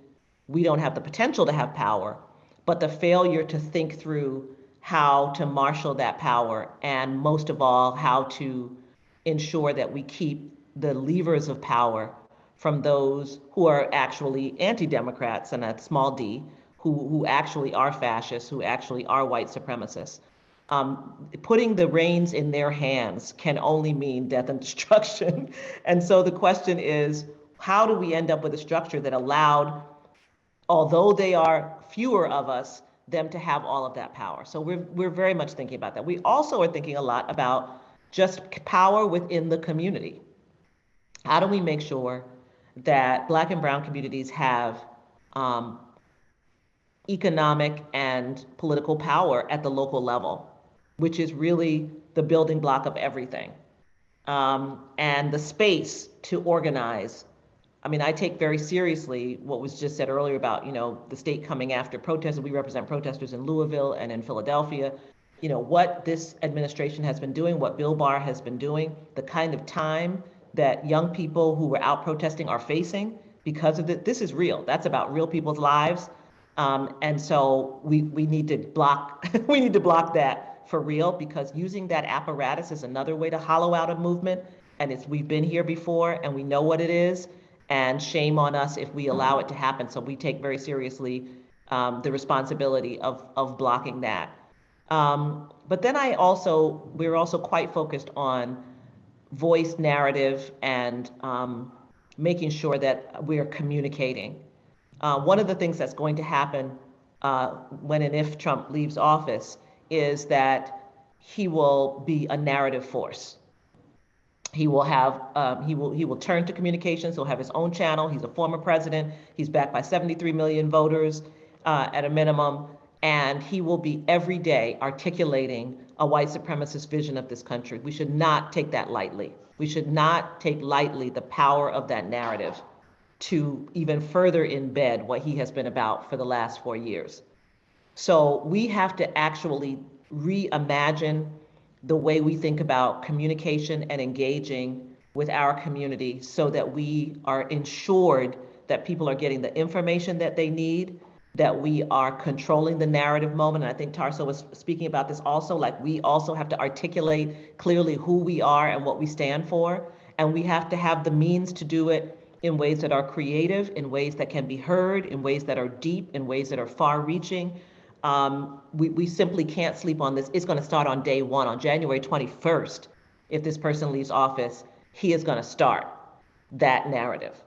we don't have the potential to have power, but the failure to think through how to marshal that power, and most of all, how to ensure that we keep the levers of power from those who are actually anti-democrats, and that's small d, who actually are fascists, who actually are white supremacists. Putting the reins in their hands can only mean death and destruction. And so the question is, how do we end up with a structure that allowed, although they are fewer of us, them to have all of that power? So we're very much thinking about that. We also are thinking a lot about just power within the community. How do we make sure that Black and brown communities have economic and political power at the local level, which is really the building block of everything, and the space to organize. I mean, I take very seriously what was just said earlier about, the state coming after protesters. We represent protesters in Louisville and in Philadelphia. What this administration has been doing, what Bill Barr has been doing, the kind of time that young people who were out protesting are facing because of it. This is real. That's about real people's lives. And so we need to block, we need to block that for real, because using that apparatus is another way to hollow out a movement. And we've been here before and we know what it is, and shame on us if we allow it to happen. So we take very seriously the responsibility of blocking that. But then we're also quite focused on voice, narrative, and making sure that we're communicating. One of the things that's going to happen when and if Trump leaves office is that he will be a narrative force. He will turn to communications. He'll have his own channel. He's a former president. He's backed by 73 million voters at a minimum. And he will be every day articulating a white supremacist vision of this country. We should not take that lightly. We should not take lightly the power of that narrative to even further embed what he has been about for the last 4 years. So we have to actually reimagine the way we think about communication and engaging with our community, so that we are ensured that people are getting the information that they need, that we are controlling the narrative moment. And I think Tarso was speaking about this also, like we also have to articulate clearly who we are and what we stand for. And we have to have the means to do it in ways that are creative, in ways that can be heard, in ways that are deep, in ways that are far-reaching. We simply can't sleep on this. It's going to start on day one, on January 21st. If this person leaves office, he is going to start that narrative.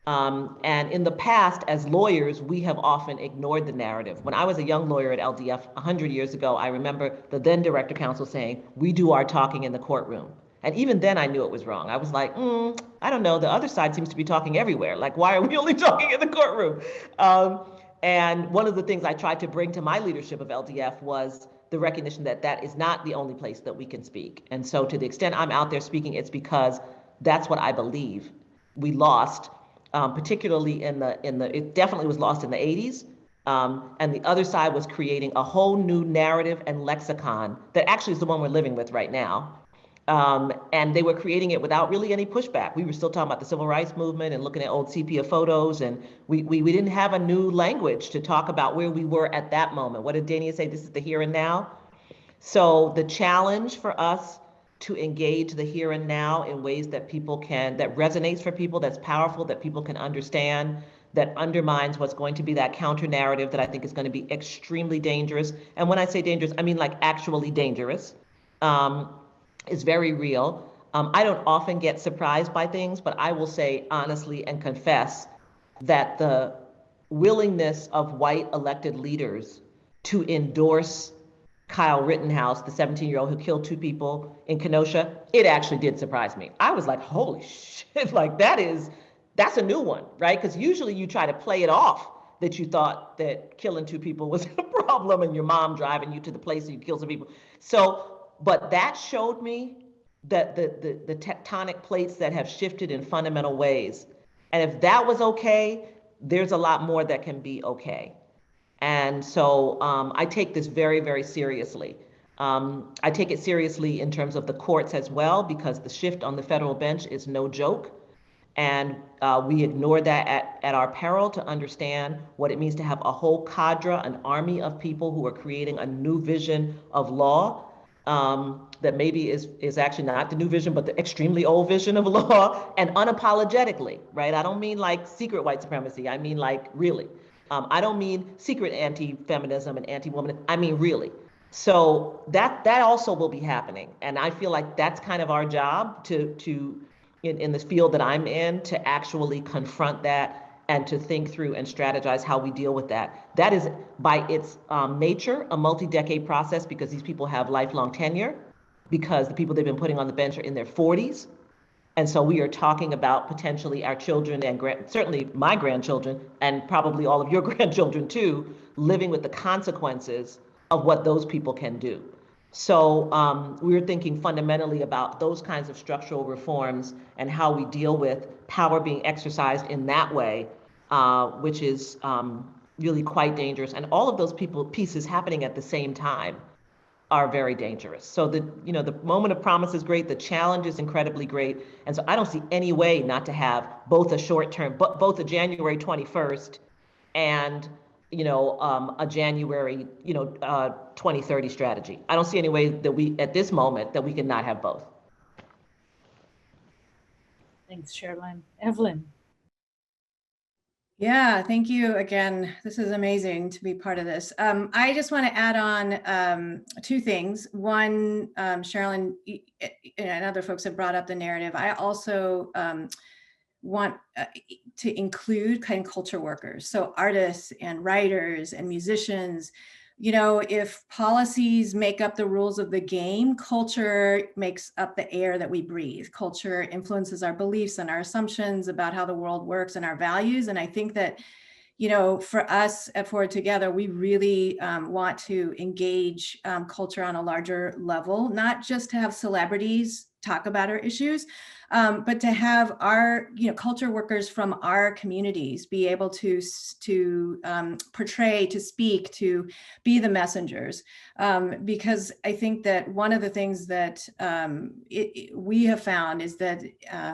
And in the past, as lawyers, we have often ignored the narrative. When I was a young lawyer at LDF 100 years ago, I remember the then director counsel saying, "We do our talking in the courtroom." And even then I knew it was wrong. I was like, I don't know, the other side seems to be talking everywhere. Like, why are we only talking in the courtroom? And one of the things I tried to bring to my leadership of LDF was the recognition that that is not the only place that we can speak. And so to the extent I'm out there speaking, it's because that's what I believe. We lost, particularly it definitely was lost in the 80s, And the other side was creating a whole new narrative and lexicon that actually is the one we're living with right now. And they were creating it without really any pushback. We were still talking about the civil rights movement and looking at old sepia photos, and we didn't have a new language to talk about where we were at that moment. What did Dania say? This is the here and now. So the challenge for us to engage the here and now in ways that people can, that resonates for people, that's powerful, that people can understand, that undermines what's going to be that counter narrative that I think is going to be extremely dangerous. And when I say dangerous, I mean like actually dangerous. Is very real. I don't often get surprised by things, but I will say honestly and confess that the willingness of white elected leaders to endorse Kyle Rittenhouse, the 17-year-old who killed 2 people in Kenosha, it actually did surprise me. I was like, holy shit, like that's a new one, right? Because usually you try to play it off that you thought that killing 2 people was a problem and your mom driving you to the place and you kill some people. So, but that showed me that the tectonic plates that have shifted in fundamental ways. And if that was okay, there's a lot more that can be okay. And so I take this very, very seriously. I take it seriously in terms of the courts as well, because the shift on the federal bench is no joke. And we ignore that at our peril to understand what it means to have a whole cadre, an army of people who are creating a new vision of law that maybe is actually not the new vision, but the extremely old vision of law, and unapologetically, right? I don't mean like secret white supremacy. I mean like really. I don't mean secret anti-feminism and anti-woman. I mean really. So that also will be happening, and I feel like that's kind of our job to in this field that I'm in, to actually confront that and to think through and strategize how we deal with that. That is by its nature a multi-decade process, because these people have lifelong tenure, because the people they've been putting on the bench are in their 40s. And so we are talking about potentially our children and certainly my grandchildren, and probably all of your grandchildren too, living with the consequences of what those people can do. So we're thinking fundamentally about those kinds of structural reforms and how we deal with power being exercised in that way, which is really quite dangerous. And all of those pieces happening at the same time are very dangerous. So the moment of promise is great. The challenge is incredibly great. And so I don't see any way not to have both a short term, both a January 21st and a January 2030 strategy. I don't see any way that we at this moment that we can not have both. Thanks, Sherilyn. Evelyn. Yeah, thank you again. This is amazing to be part of this. I just want to add on 2 things. One, Sherilyn and other folks have brought up the narrative. I also want to include kind of culture workers, so artists and writers and musicians. If policies make up the rules of the game, culture makes up the air that we breathe. Culture influences our beliefs and our assumptions about how the world works and our values. And I think that, for us at Forward Together, we really want to engage culture on a larger level, not just to have celebrities talk about our issues, but to have our culture workers from our communities be able to portray, to speak, to be the messengers, because I think that one of the things that we have found is that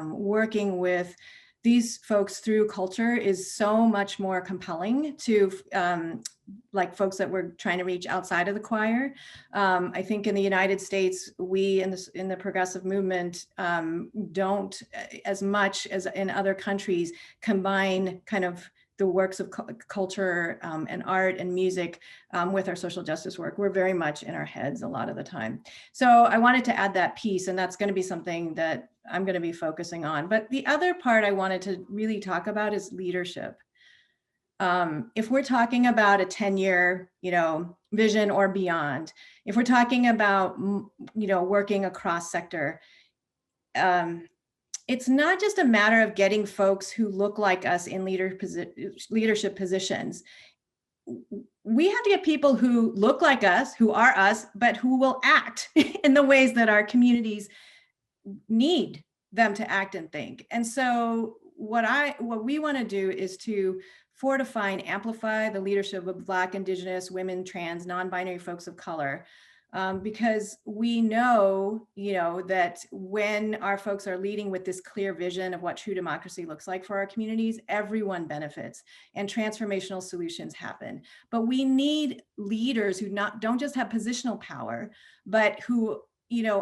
working with these folks through culture is so much more compelling to like folks that we're trying to reach outside of the choir. I think in the United States, we in the progressive movement don't, as much as in other countries, combine kind of the works of culture and art and music with our social justice work. We're very much in our heads a lot of the time. So I wanted to add that piece, and that's going to be something that I'm going to be focusing on. But the other part I wanted to really talk about is leadership. If we're talking about a 10-year, vision or beyond, if we're talking about, working across sector, it's not just a matter of getting folks who look like us in leadership positions. We have to get people who look like us, who are us, but who will act in the ways that our communities need them to act and think. And so what we want to do is to fortify and amplify the leadership of Black, Indigenous, women, trans, non-binary folks of color. Because we know, that when our folks are leading with this clear vision of what true democracy looks like for our communities, everyone benefits and transformational solutions happen. But we need leaders who don't just have positional power, but who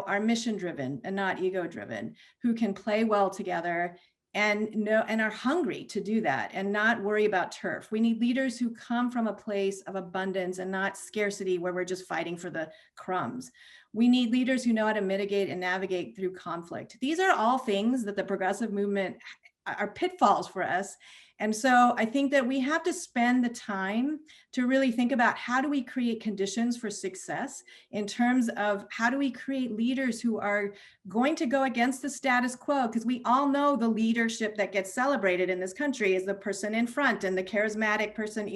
are mission driven and not ego driven, who can play well together and are hungry to do that and not worry about turf. We need leaders who come from a place of abundance and not scarcity where we're just fighting for the crumbs. We need leaders who know how to mitigate and navigate through conflict. These are all things that the progressive movement are pitfalls for us. And so I think that we have to spend the time to really think about how do we create conditions for success in terms of how do we create leaders who are going to go against the status quo, because we all know the leadership that gets celebrated in this country is the person in front and the charismatic person,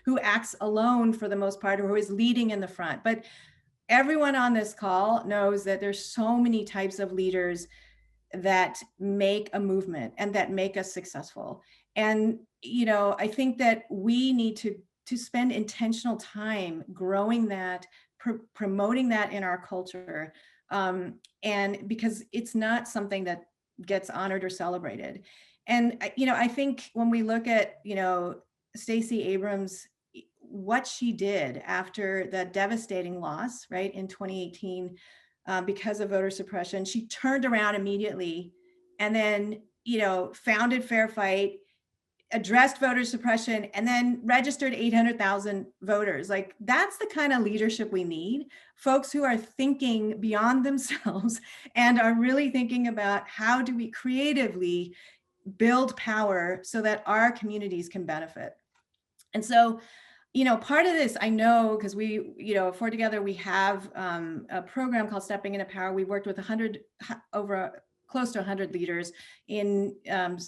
who acts alone for the most part, or who is leading in the front. But everyone on this call knows that there's so many types of leaders that make a movement and that make us successful. And, I think that we need to spend intentional time growing that, promoting that in our culture. And because it's not something that gets honored or celebrated. And, I think when we look at, Stacey Abrams, what she did after the devastating loss, right, in 2018, because of voter suppression, she turned around immediately and then, founded Fair Fight, addressed voter suppression, and then registered 800,000 voters. Like, that's the kind of leadership we need. Folks who are thinking beyond themselves and are really thinking about how do we creatively build power so that our communities can benefit. And so, part of this, I know, because we, For Together, we have a program called Stepping into Power. We worked with close to 100 leaders in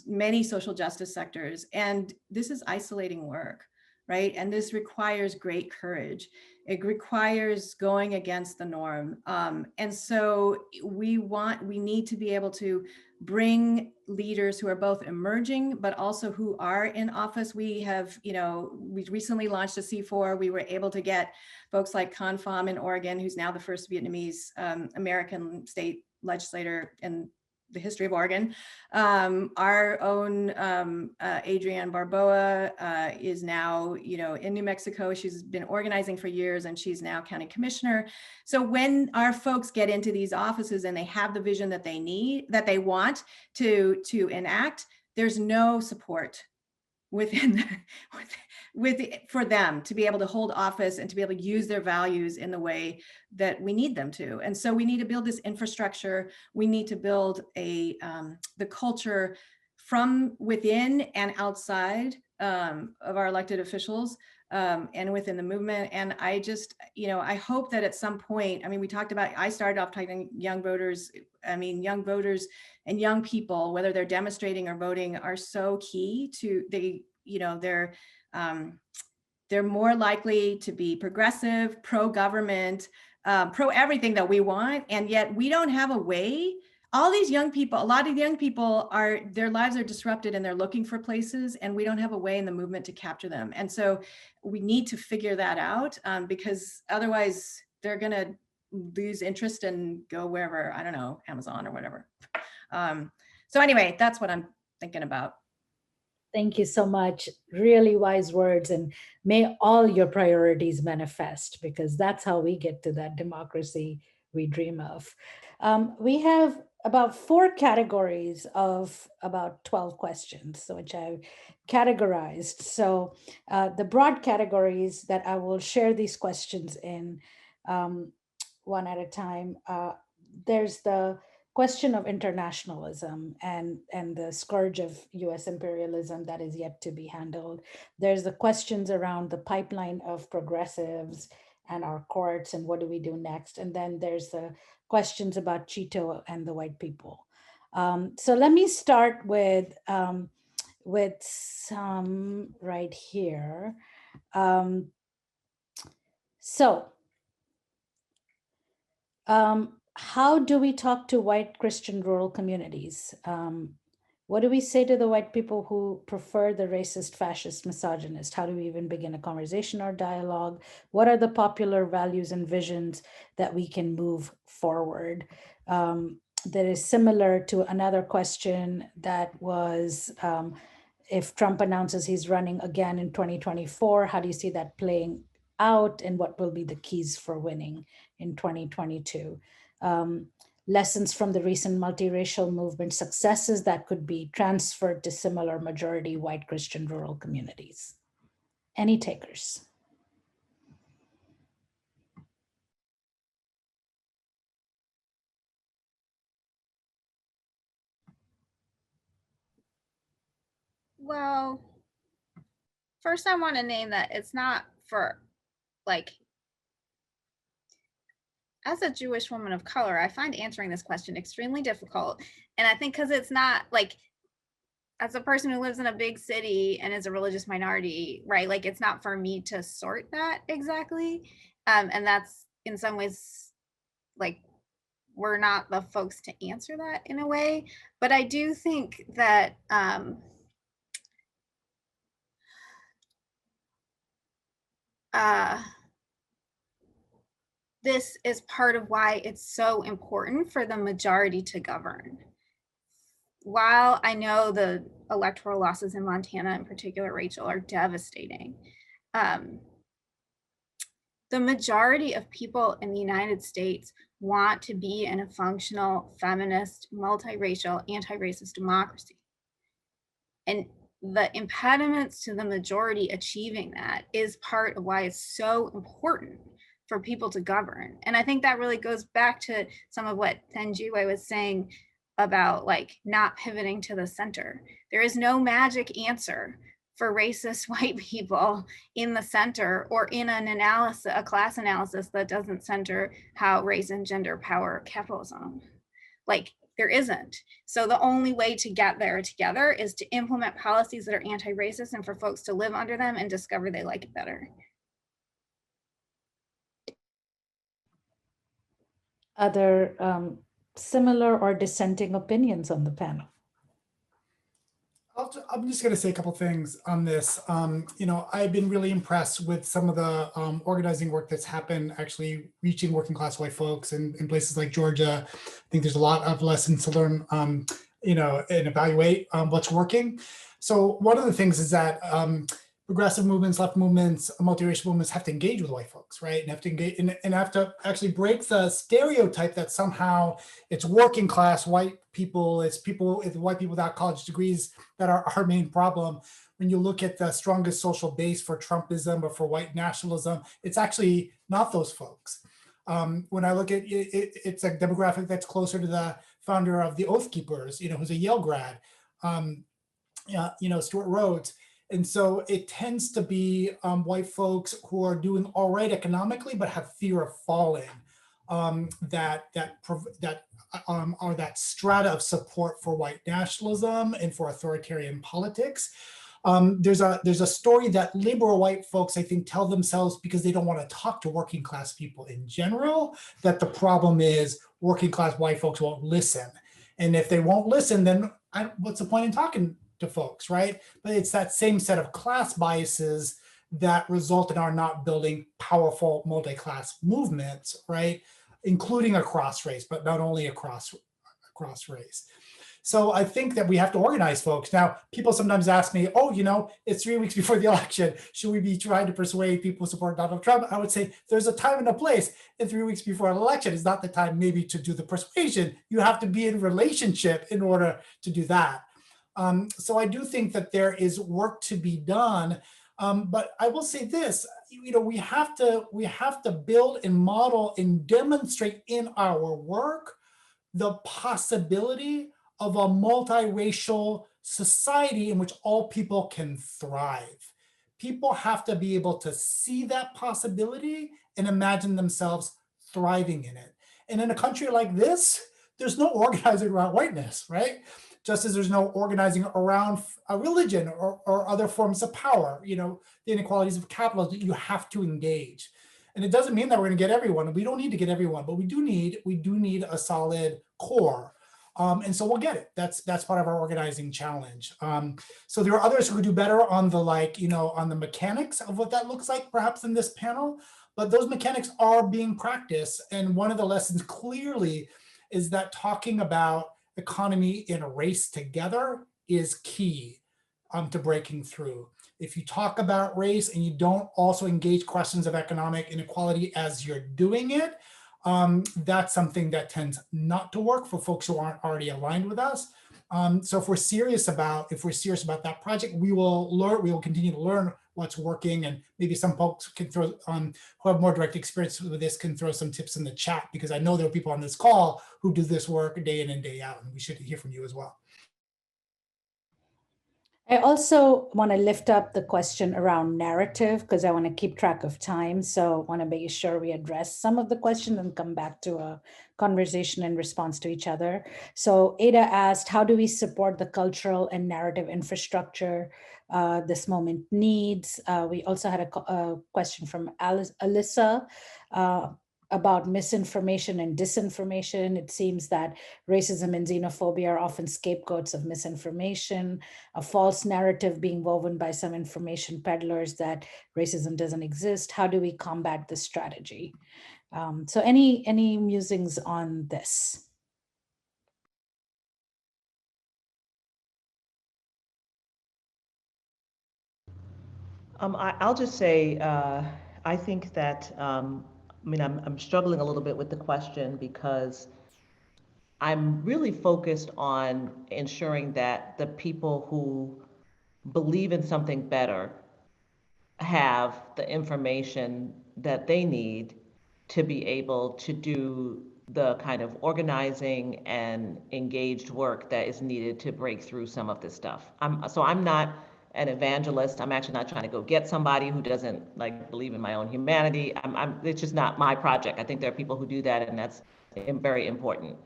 many social justice sectors. And this is isolating work, right? And this requires great courage. It requires going against the norm. And so we need to be able to bring leaders who are both emerging, but also who are in office. We have, we recently launched a C4. We were able to get folks like Con Pham in Oregon, who's now the first Vietnamese American state legislator in the history of Oregon. Our own Adrienne Barboa is now, in New Mexico. She's been organizing for years and she's now county commissioner. So when our folks get into these offices and they have the vision that they need, that they want to enact, there's no support within for them to be able to hold office and to be able to use their values in the way that we need them to. And so we need to build this infrastructure. We need to build the culture from within and outside of our elected officials and within the movement. And I just, I hope that at some point, we talked about, I started off talking young voters. Young voters and young people, whether they're demonstrating or voting, are so key to they're more likely to be progressive, pro-government, pro everything that we want. And yet we don't have a way. All these young people, a lot of young people their lives are disrupted and they're looking for places, and we don't have a way in the movement to capture them. And so we need to figure that out because otherwise they're going to lose interest and go wherever, I don't know, Amazon or whatever. So anyway, that's what I'm thinking about. Thank you so much. Really wise words, and may all your priorities manifest, because that's how we get to that democracy we dream of. We have about 4 categories of about 12 questions, which I've categorized. So the broad categories that I will share these questions in one at a time. There's the question of internationalism and the scourge of US imperialism that is yet to be handled. There's the questions around the pipeline of progressives and our courts and what do we do next. And then there's the questions about Cheeto and the white people. So let me start with some right here. How do we talk to white Christian rural communities? What do we say to the white people who prefer the racist, fascist, misogynist? How do we even begin a conversation or dialogue? What are the popular values and visions that we can move forward? That is similar to another question that was, if Trump announces he's running again in 2024, how do you see that playing out, and what will be the keys for winning in 2022? Lessons from the recent multiracial movement successes that could be transferred to similar majority white Christian rural communities. Any takers? Well, first I want to name that it's not for, like, as a Jewish woman of color, I find answering this question extremely difficult. And I think because it's not like, as a person who lives in a big city and is a religious minority, right? Like, it's not for me to sort that exactly. And that's in some ways, like, we're not the folks to answer that in a way. But I do think that this is part of why it's so important for the majority to govern. While I know the electoral losses in Montana in particular, Rachel, are devastating, the majority of people in the United States want to be in a functional, feminist, multiracial, anti-racist democracy. And the impediments to the majority achieving that is part of why it's so important for people to govern. And I think that really goes back to some of what Thenjiwe was saying about, like, not pivoting to the center. There is no magic answer for racist white people in the center, or in an analysis, a class analysis that doesn't center how race and gender power capitalism. Like, there isn't. So the only way to get there together is to implement policies that are anti-racist and for folks to live under them and discover they like it better. Other similar or dissenting opinions on the panel? I'm just going to say a couple things on this. I've been really impressed with some of the organizing work that's happened, actually reaching working class white folks in places like Georgia. I think there's a lot of lessons to learn, and evaluate what's working. So one of the things is that progressive movements, left movements, multiracial movements have to engage with white folks, right? And have to engage and have to actually break the stereotype that somehow it's working class white people, it's white people without college degrees that are our main problem. When you look at the strongest social base for Trumpism or for white nationalism, it's actually not those folks. When I look at it, it's a demographic that's closer to the founder of the Oath Keepers, who's a Yale grad, Stuart Rhodes. And so it tends to be white folks who are doing all right economically, but have fear of falling, that are that strata of support for white nationalism and for authoritarian politics. There's a story that liberal white folks, I think, tell themselves because they don't want to talk to working class people in general, that the problem is working class white folks won't listen. And if they won't listen, then what's the point in talking to folks, right? But it's that same set of class biases that result in our not building powerful multi-class movements, right? Including across race, but not only across race. So I think that we have to organize folks. Now, people sometimes ask me, it's 3 weeks before the election. Should we be trying to persuade people to support Donald Trump? I would say there's a time and a place. And 3 weeks before an election is not the time maybe to do the persuasion. You have to be in relationship in order to do that. So I do think that there is work to be done. But I will say this, we have to build and model and demonstrate in our work the possibility of a multiracial society in which all people can thrive. People have to be able to see that possibility and imagine themselves thriving in it. And in a country like this, there's no organizing around whiteness, right? Just as there's no organizing around a religion or other forms of power, the inequalities of capitalism, you have to engage. And it doesn't mean that we're going to get everyone. We don't need to get everyone, but we do need a solid core. And so we'll get it. That's part of our organizing challenge. So there are others who do better on the on the mechanics of what that looks like, perhaps in this panel, but those mechanics are being practiced. And one of the lessons clearly is that talking about economy in a race together is key to breaking through. If you talk about race and you don't also engage questions of economic inequality as you're doing it, that's something that tends not to work for folks who aren't already aligned with us. So if we're serious about that project, we will continue to learn what's working, and maybe some folks can throw who have more direct experience with this can throw some tips in the chat, because I know there are people on this call who do this work day in and day out, and we should hear from you as well. I also want to lift up the question around narrative, because I want to keep track of time. So I want to make sure we address some of the questions and come back to a conversation in response to each other. So Ada asked, how do we support the cultural and narrative infrastructure this moment needs? We also had a question from Alyssa about misinformation and disinformation. It seems that racism and xenophobia are often scapegoats of misinformation, a false narrative being woven by some information peddlers that racism doesn't exist. How do we combat this strategy? So any musings on this? I'll just say, I think that, I'm struggling a little bit with the question, because I'm really focused on ensuring that the people who believe in something better have the information that they need to be able to do the kind of organizing and engaged work that is needed to break through some of this stuff. So I'm not an evangelist. I'm actually not trying to go get somebody who doesn't believe in my own humanity. It's just not my project. I think there are people who do that, and that's very important.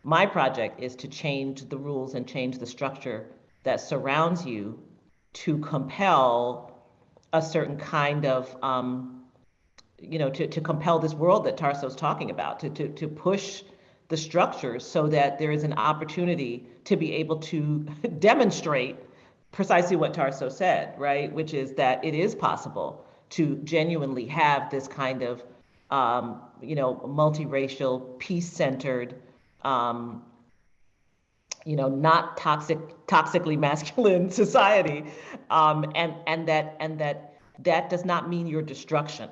My project is to change the rules and change the structure that surrounds you to compel a certain kind of, to compel this world that Tarso's talking about, to push the structures so that there is an opportunity to be able to demonstrate precisely what Tarso said, right? Which is that it is possible to genuinely have this kind of, multiracial, peace-centered, not toxically masculine society, and that does not mean your destruction.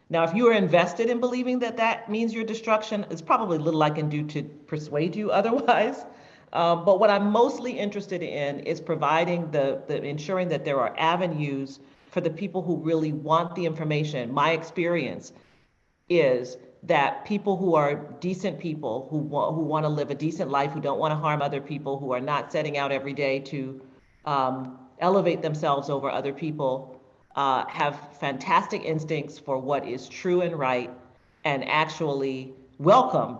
Now, if you are invested in believing that that means your destruction, it's probably little I can do to persuade you otherwise. But what I'm mostly interested in is providing ensuring that there are avenues for the people who really want the information. My experience is that people who are decent people, who want to live a decent life, who don't want to harm other people, who are not setting out every day to elevate themselves over other people, have fantastic instincts for what is true and right, and actually welcome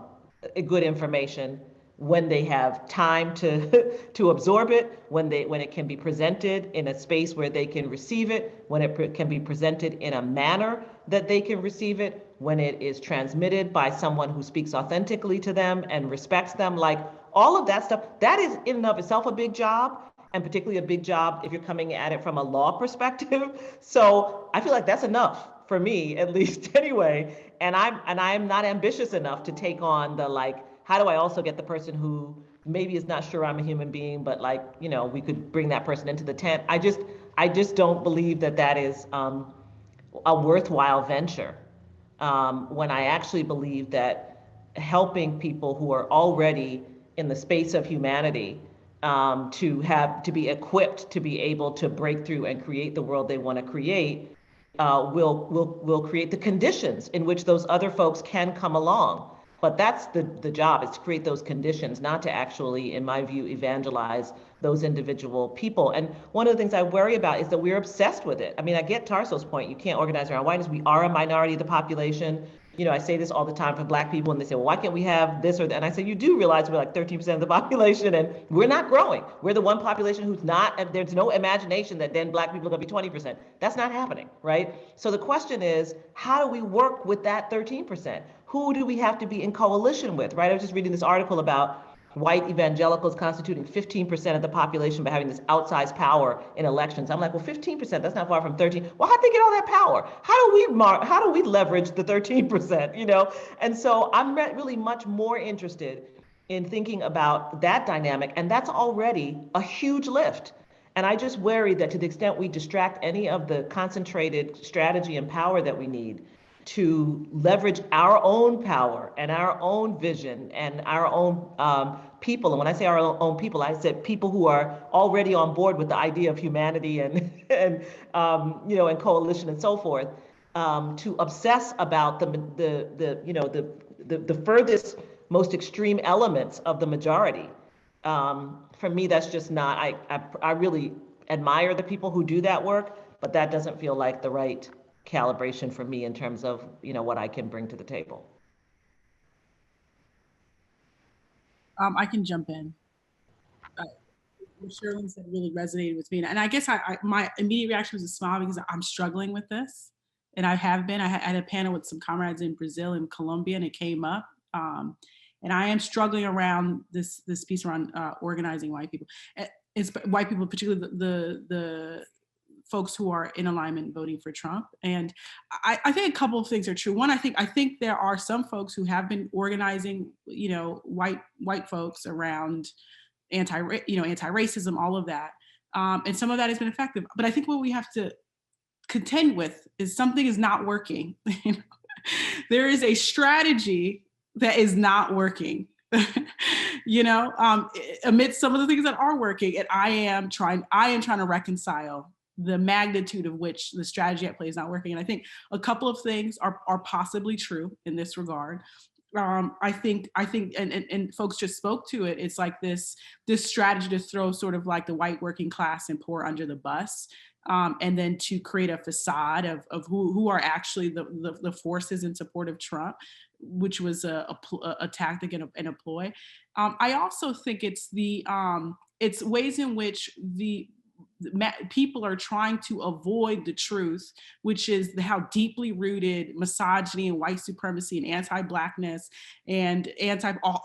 good information when they have time to absorb it, when it can be presented in a space where they can receive it, when it can be presented in a manner that they can receive it, when it is transmitted by someone who speaks authentically to them and respects them. All of that stuff, that is in and of itself a big job, and particularly a big job if you're coming at it from a law perspective. So I feel like that's enough for me, at least anyway. And I'm not ambitious enough to take on the how do I also get the person who maybe is not sure I'm a human being, but we could bring that person into the tent. I just don't believe that is a worthwhile venture. When I actually believe that helping people who are already in the space of humanity to be equipped to be able to break through and create the world they want to create will create the conditions in which those other folks can come along. But that's the job, is to create those conditions, not to actually, in my view, evangelize those individual people. And one of the things I worry about is that we're obsessed with it. I mean, I get Tarso's point. You can't organize around whiteness. We are a minority of the population. I say this all the time for Black people, and they say, well, why can't we have this or that? And I say, you do realize we're 13% of the population, and we're not growing. We're the one population who's not, there's no imagination that then Black people are gonna be 20%. That's not happening, right? So the question is, how do we work with that 13%? Who do we have to be in coalition with, right? I was just reading this article about white evangelicals constituting 15% of the population but having this outsized power in elections. I'm like, well, 15%, that's not far from 13. Well, how'd they get all that power? How do we leverage the 13%, you know? And so I'm really much more interested in thinking about that dynamic, and that's already a huge lift. And I just worry that to the extent we distract any of the concentrated strategy and power that we need to leverage our own power and our own vision and our own people. And when I say our own people, I said people who are already on board with the idea of humanity and you know, and coalition and so forth, to obsess about the furthest, most extreme elements of the majority. For me, that's just not. I really admire the people who do that work, but that doesn't feel like the right calibration for me in terms of, you know, what I can bring to the table. I can jump in. What Sherlyn said really resonated with me, and I guess my immediate reaction was a smile because I'm struggling with this, and I have been. I had a panel with some comrades in Brazil and Colombia, and it came up, and I am struggling around this piece around organizing white people. It's white people, particularly the folks who are in alignment voting for Trump. And I think a couple of things are true. One, I think there are some folks who have been organizing, you know, white folks around anti-racism, all of that. And some of that has been effective. But I think what we have to contend with is something is not working. There is a strategy that is not working. You know, amidst some of the things that are working, and I am trying to reconcile the magnitude of which the strategy at play is not working. And I think a couple of things are possibly true in this regard. I think, and folks just spoke to it. It's like this strategy to throw sort of like the white working class and poor under the bus, and then to create a facade of who are actually the forces in support of Trump, which was a tactic and a ploy. I also think it's it's ways in which the people are trying to avoid the truth, which is how deeply rooted misogyny and white supremacy and anti-Blackness and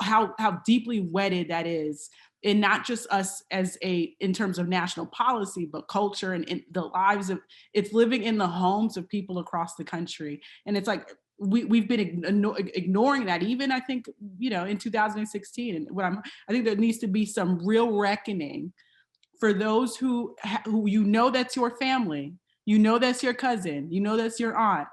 how deeply wedded that is in not just us in terms of national policy, but culture and in the lives of, it's living in the homes of people across the country. And it's like, we've been ignoring that, even I think, you know, in 2016. And I think there needs to be some real reckoning for those who you know that's your family, you know that's your cousin, you know that's your aunt.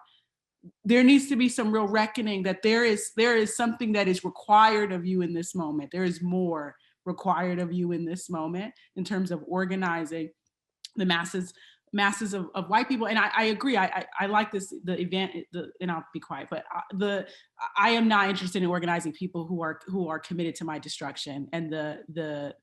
There needs to be some real reckoning that there is something that is required of you in this moment. There is more required of you in this moment in terms of organizing the masses of white people. And I agree. I like this, the event, and I'll be quiet, but I am not interested in organizing people who are committed to my destruction and the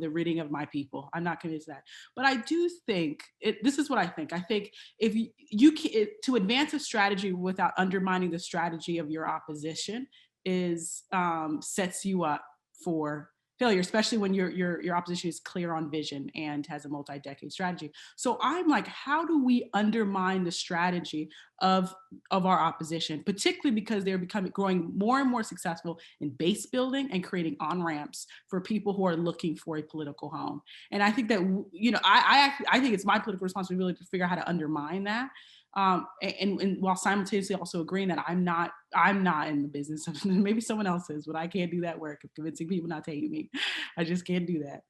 ridding of my people. I'm not convinced of that. But I do think, this is what I think. I think if you can, to advance a strategy without undermining the strategy of your opposition sets you up for failure, especially when your opposition is clear on vision and has a multi-decade strategy. So I'm like, how do we undermine the strategy of our opposition, particularly because they're growing more and more successful in base building and creating on-ramps for people who are looking for a political home. And I think that, you know, I think it's my political responsibility to figure out how to undermine that. And while simultaneously also agreeing that I'm not in the business of, maybe someone else is, but I can't do that work of convincing people not to hate me. I just can't do that.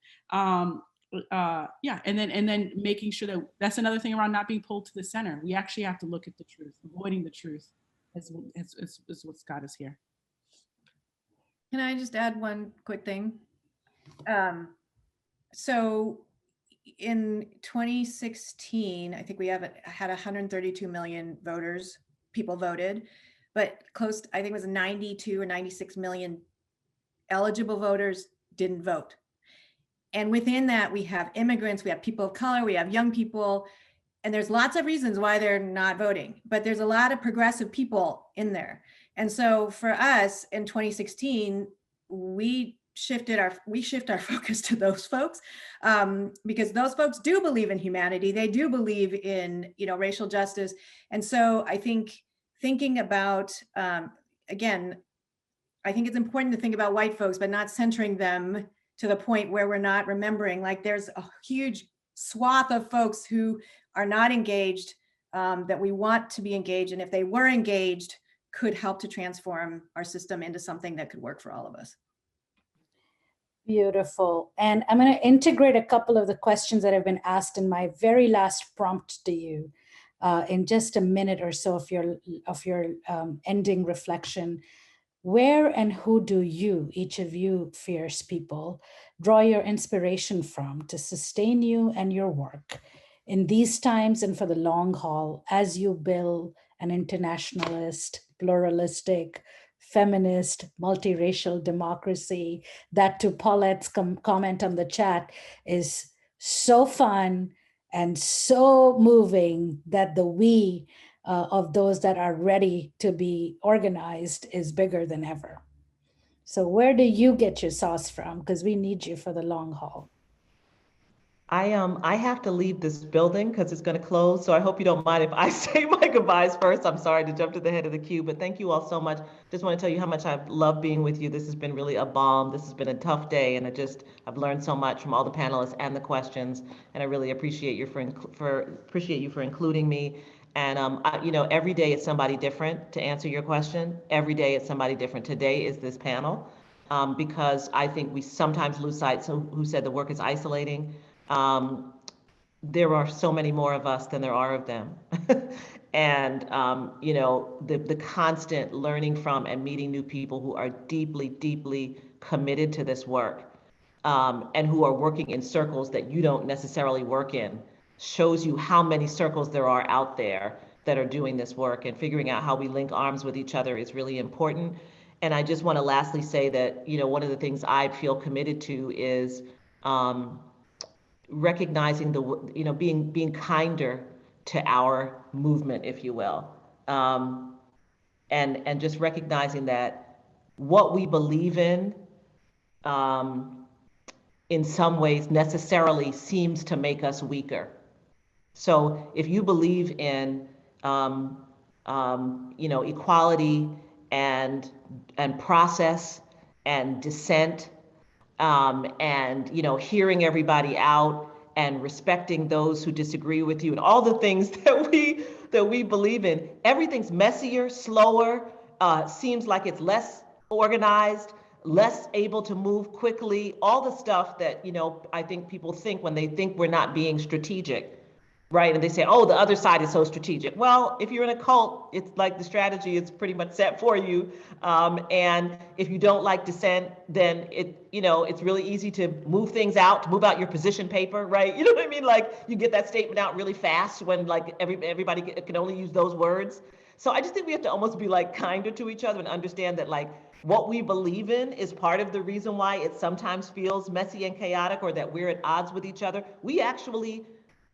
Yeah, and then making sure that's another thing around not being pulled to the center. We actually have to look at the truth. Avoiding the truth is what's got us here. Can I just add one quick thing? So in 2016, I think we had 132 million people voted, but I think it was 92 or 96 million eligible voters didn't vote. And within that, we have immigrants, we have people of color, we have young people, and there's lots of reasons why they're not voting, but there's a lot of progressive people in there. And so for us in 2016, we shift our focus to those folks, because those folks do believe in humanity. They do believe in, you know, racial justice. And so I think thinking about, again, I think it's important to think about white folks, but not centering them to the point where we're not remembering, like there's a huge swath of folks who are not engaged, that we want to be engaged. And if they were engaged, could help to transform our system into something that could work for all of us. Beautiful. And I'm going to integrate a couple of the questions that have been asked in my very last prompt to you in just a minute or so of your ending reflection. Where and who do you, each of you fierce people, draw your inspiration from to sustain you and your work in these times and for the long haul as you build an internationalist, pluralistic, feminist, multiracial democracy that, to Paulette's comment on the chat, is so fun and so moving that the we of those that are ready to be organized is bigger than ever. So where do you get your sauce from? Because we need you for the long haul. I have to leave this building because it's going to close. So I hope you don't mind if I say my goodbyes first. I'm sorry to jump to the head of the queue, but thank you all so much. Just want to tell you how much I've loved being with you. This has been really a balm. This has been a tough day, and I've learned so much from all the panelists and the questions, and I really appreciate you for including me. And every day it's somebody different. To answer your question, every day it's somebody different. Today is this panel, because I think we sometimes lose sight. So who said the work is isolating? There are so many more of us than there are of them. And, the constant learning from and meeting new people who are deeply, deeply committed to this work, and who are working in circles that you don't necessarily work in, shows you how many circles there are out there that are doing this work, and figuring out how we link arms with each other is really important. And I just want to lastly say that, one of the things I feel committed to is, recognizing being kinder to our movement, if you will, and just recognizing that what we believe in some ways necessarily seems to make us weaker. So if you believe in equality and process and dissent, and hearing everybody out and respecting those who disagree with you, and all the things that we believe in, everything's messier, slower, seems like it's less organized, less able to move quickly, all the stuff that I think people think when they think we're not being strategic. Right, and they say, oh, the other side is so strategic. Well, if you're in a cult, it's like the strategy is pretty much set for you. And if you don't like dissent, then it's really easy to move things out, to move out your position paper, right? You know what I mean? Like you get that statement out really fast when like everybody can only use those words. So I just think we have to almost be like kinder to each other and understand that like what we believe in is part of the reason why it sometimes feels messy and chaotic, or that we're at odds with each other. We actually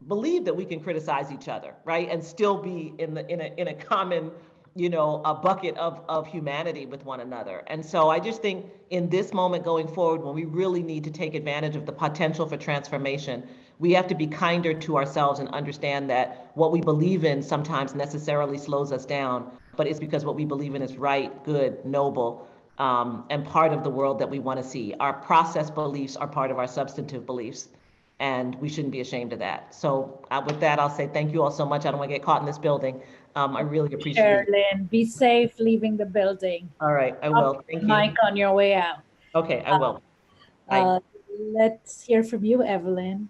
believe that we can criticize each other, right, and still be in a common, a bucket of humanity with one another. And so I just think in this moment going forward, when we really need to take advantage of the potential for transformation, we have to be kinder to ourselves and understand that what we believe in sometimes necessarily slows us down, but it's because what we believe in is right, good, noble, and part of the world that we want to see. Our process beliefs are part of our substantive beliefs, and we shouldn't be ashamed of that. So with that, I'll say thank you all so much. I don't want to get caught in this building. I really appreciate it. Sherilyn, be safe leaving the building. All right, I will. Thank you. Mic on your way out. Okay, I will. Let's hear from you, Evelyn.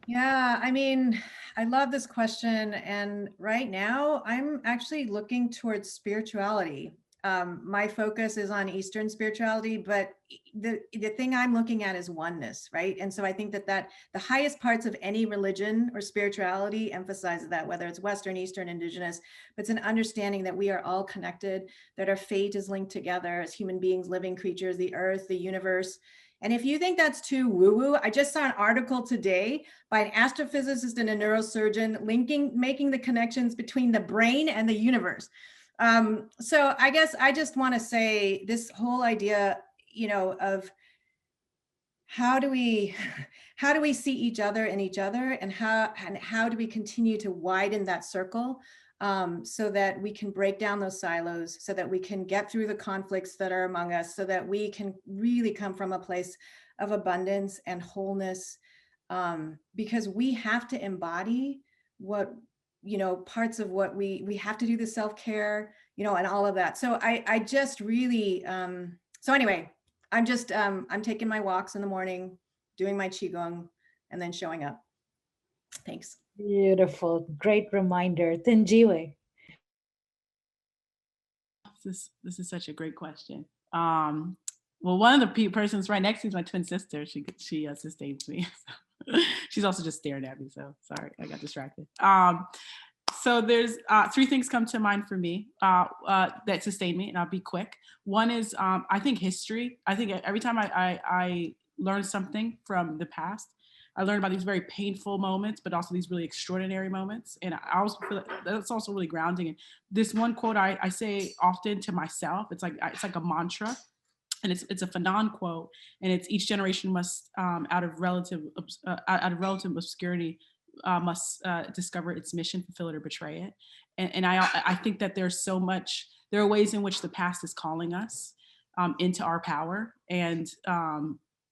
Yeah, I mean, I love this question. And right now I'm actually looking towards spirituality. My focus is on Eastern spirituality, but the thing I'm looking at is oneness, right? And so I think that the highest parts of any religion or spirituality emphasizes that, whether it's Western, Eastern, Indigenous, but it's an understanding that we are all connected, that our fate is linked together as human beings, living creatures, the earth, the universe. And if you think that's too woo-woo, I just saw an article today by an astrophysicist and a neurosurgeon making the connections between the brain and the universe. So I guess I just want to say this whole idea, of how do we see each other in each other, and how do we continue to widen that circle, so that we can break down those silos, so that we can get through the conflicts that are among us, so that we can really come from a place of abundance and wholeness, because we have to embody what, parts of what we have to do, the self-care, and all of that. So I just really, so anyway, I'm just, I'm taking my walks in the morning, doing my Qigong, and then showing up. Thanks. Beautiful. Great reminder. Thanjiwe. This is such a great question. Well, one of the persons right next to me is my twin sister. She sustains me. She's also just staring at me. So sorry, I got distracted. So there's 3 things come to mind for me that sustain me, and I'll be quick. One is, I think history. I think every time I learn something from the past, I learn about these very painful moments, but also these really extraordinary moments. And I also feel like that's also really grounding. And this one quote I say often to myself, it's like a mantra. And it's a Fanon quote, and it's each generation must, out of relative obscurity, must discover its mission, fulfill it, or betray it. And I think that there are ways in which the past is calling us into our power, and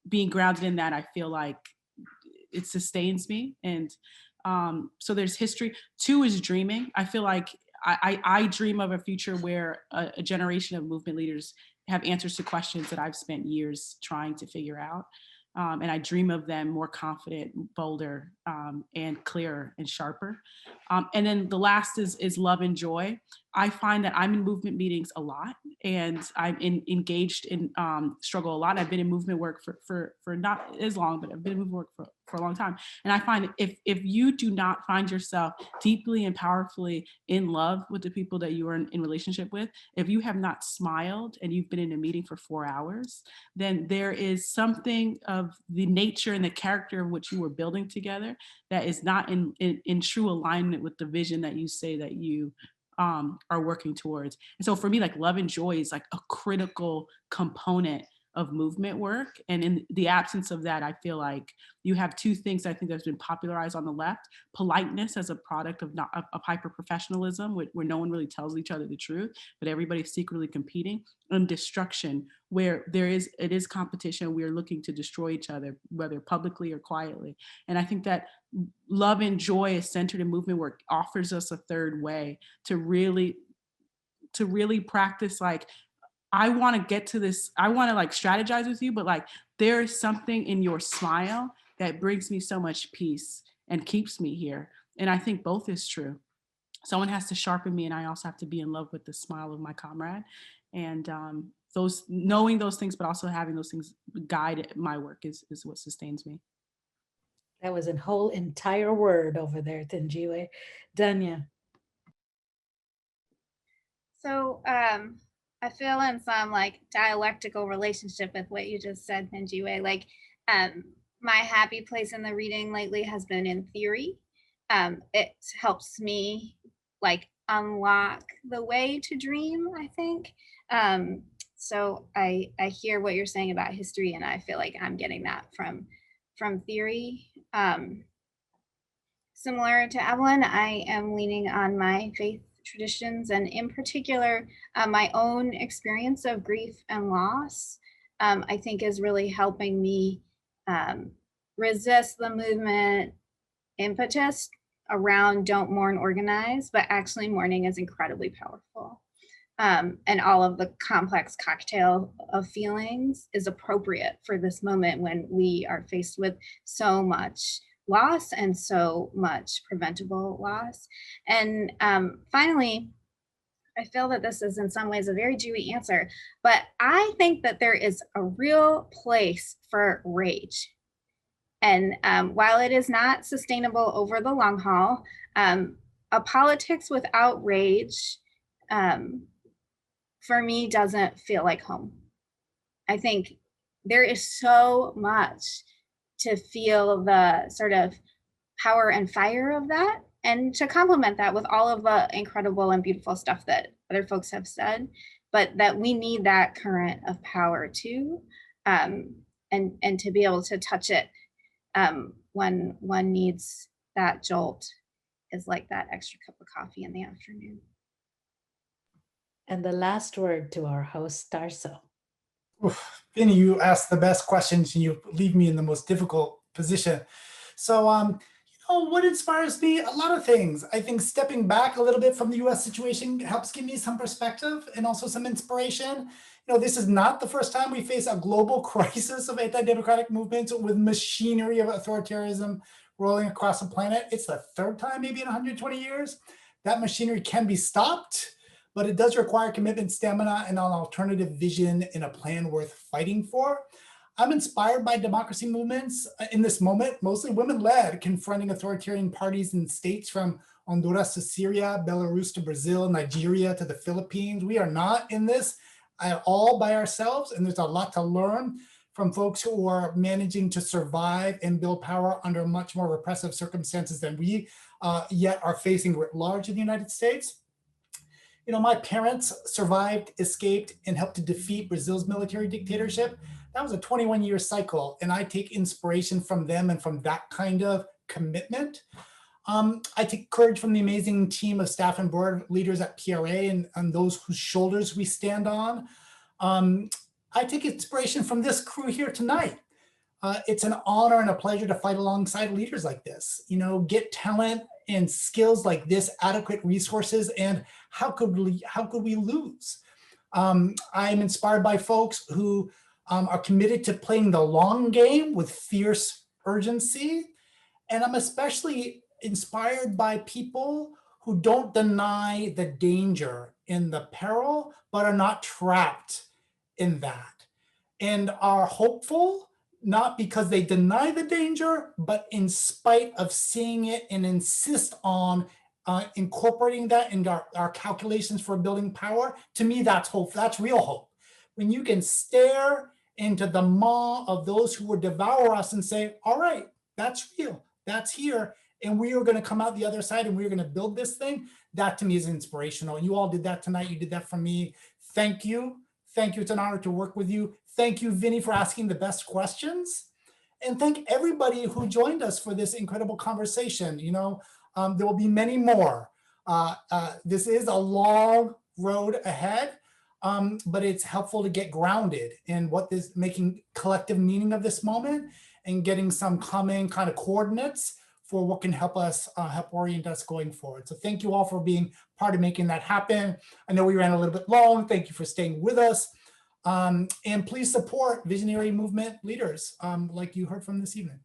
being grounded in that, I feel like it sustains me. And so there's history. 2 is dreaming. I feel like I dream of a future where a generation of movement leaders have answers to questions that I've spent years trying to figure out. And I dream of them more confident, bolder, and clearer and sharper. And then the last is love and joy. I find that I'm in movement meetings a lot, and I'm engaged in struggle a lot. I've been in movement work for not as long, but I've been in movement work for a long time. And I find if you do not find yourself deeply and powerfully in love with the people that you are in relationship with, if you have not smiled and you've been in a meeting for 4 hours, then there is something of the nature and the character of which you were building together that is not in true alignment with the vision that you say that you are working towards. And so for me, like, love and joy is like a critical component of movement work. And in the absence of that, I feel like you have 2 things I think that's been popularized on the left: politeness as a product of hyper professionalism, where no one really tells each other the truth, but everybody's secretly competing, and destruction, where it is competition. We are looking to destroy each other, whether publicly or quietly. And I think that love and joy is centered in movement work offers us a third way to really practice, like, I want to get to this, I want to like strategize with you, but like there is something in your smile that brings me so much peace and keeps me here. And I think both is true. Someone has to sharpen me, and I also have to be in love with the smile of my comrade. And knowing those things, but also having those things guide my work is what sustains me. That was a whole entire word over there, Thanjiwe. Danya. So I feel in some like dialectical relationship with what you just said, Thanjiwe. Like my happy place in the reading lately has been in theory. It helps me like unlock the way to dream, I think. So I hear what you're saying about history, and I feel like I'm getting that from theory. Similar to Evelyn, I am leaning on my faith traditions, and in particular, my own experience of grief and loss, I think is really helping me resist the movement impetus around don't mourn, organize, but actually mourning is incredibly powerful. And all of the complex cocktail of feelings is appropriate for this moment when we are faced with so much loss and so much preventable loss. And finally, I feel that this is in some ways a very Jewy answer, but I think that there is a real place for rage. And while it is not sustainable over the long haul, a politics without rage for me doesn't feel like home. I think there is so much to feel the sort of power and fire of that, and to complement that with all of the incredible and beautiful stuff that other folks have said, but that we need that current of power too. And and to be able to touch it when one needs that jolt is like that extra cup of coffee in the afternoon. And the last word to our host, Tarso. Vinny, you ask the best questions and you leave me in the most difficult position. So, what inspires me? A lot of things. I think stepping back a little bit from the US situation helps give me some perspective and also some inspiration. This is not the first time we face a global crisis of anti-democratic movements with machinery of authoritarianism rolling across the planet. It's the third time maybe in 120 years. That machinery can be stopped, but it does require commitment, stamina, and an alternative vision and a plan worth fighting for. I'm inspired by democracy movements in this moment, mostly women-led, confronting authoritarian parties and states from Honduras to Syria, Belarus to Brazil, Nigeria to the Philippines. We are not in this at all by ourselves, and there's a lot to learn from folks who are managing to survive and build power under much more repressive circumstances than we yet are facing writ large in the United States. My parents survived, escaped, and helped to defeat Brazil's military dictatorship. That was a 21-year cycle, and I take inspiration from them and from that kind of commitment. I take courage from the amazing team of staff and board leaders at PRA and those whose shoulders we stand on. I take inspiration from this crew here tonight. It's an honor and a pleasure to fight alongside leaders like this, get talent and skills like this, adequate resources, and how could we lose? I'm inspired by folks who are committed to playing the long game with fierce urgency. And I'm especially inspired by people who don't deny the danger in the peril, but are not trapped in that and are hopeful, not because they deny the danger, but in spite of seeing it and insist on incorporating that into our calculations for building power. To me, that's hope. That's real hope. When you can stare into the maw of those who would devour us and say, all right, that's real, that's here, and we are going to come out the other side and we're going to build this thing. That to me is inspirational. You all did that tonight. You did that for me. Thank you. Thank you. It's an honor to work with you. Thank you, Vinny, for asking the best questions. And thank everybody who joined us for this incredible conversation. There will be many more. This is a long road ahead, but it's helpful to get grounded in what is making collective meaning of this moment and getting some common kind of coordinates for what can help us, help orient us going forward. So thank you all for being part of making that happen. I know we ran a little bit long. Thank you for staying with us. And please support visionary movement leaders like you heard from this evening.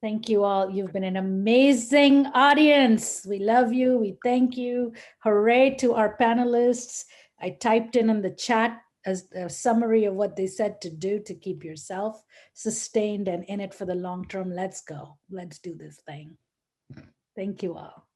Thank you all. You've been an amazing audience. We love you. We thank you. Hooray to our panelists. I typed in the chat as a summary of what they said to do to keep yourself sustained and in it for the long term. Let's go. Let's do this thing. Thank you all.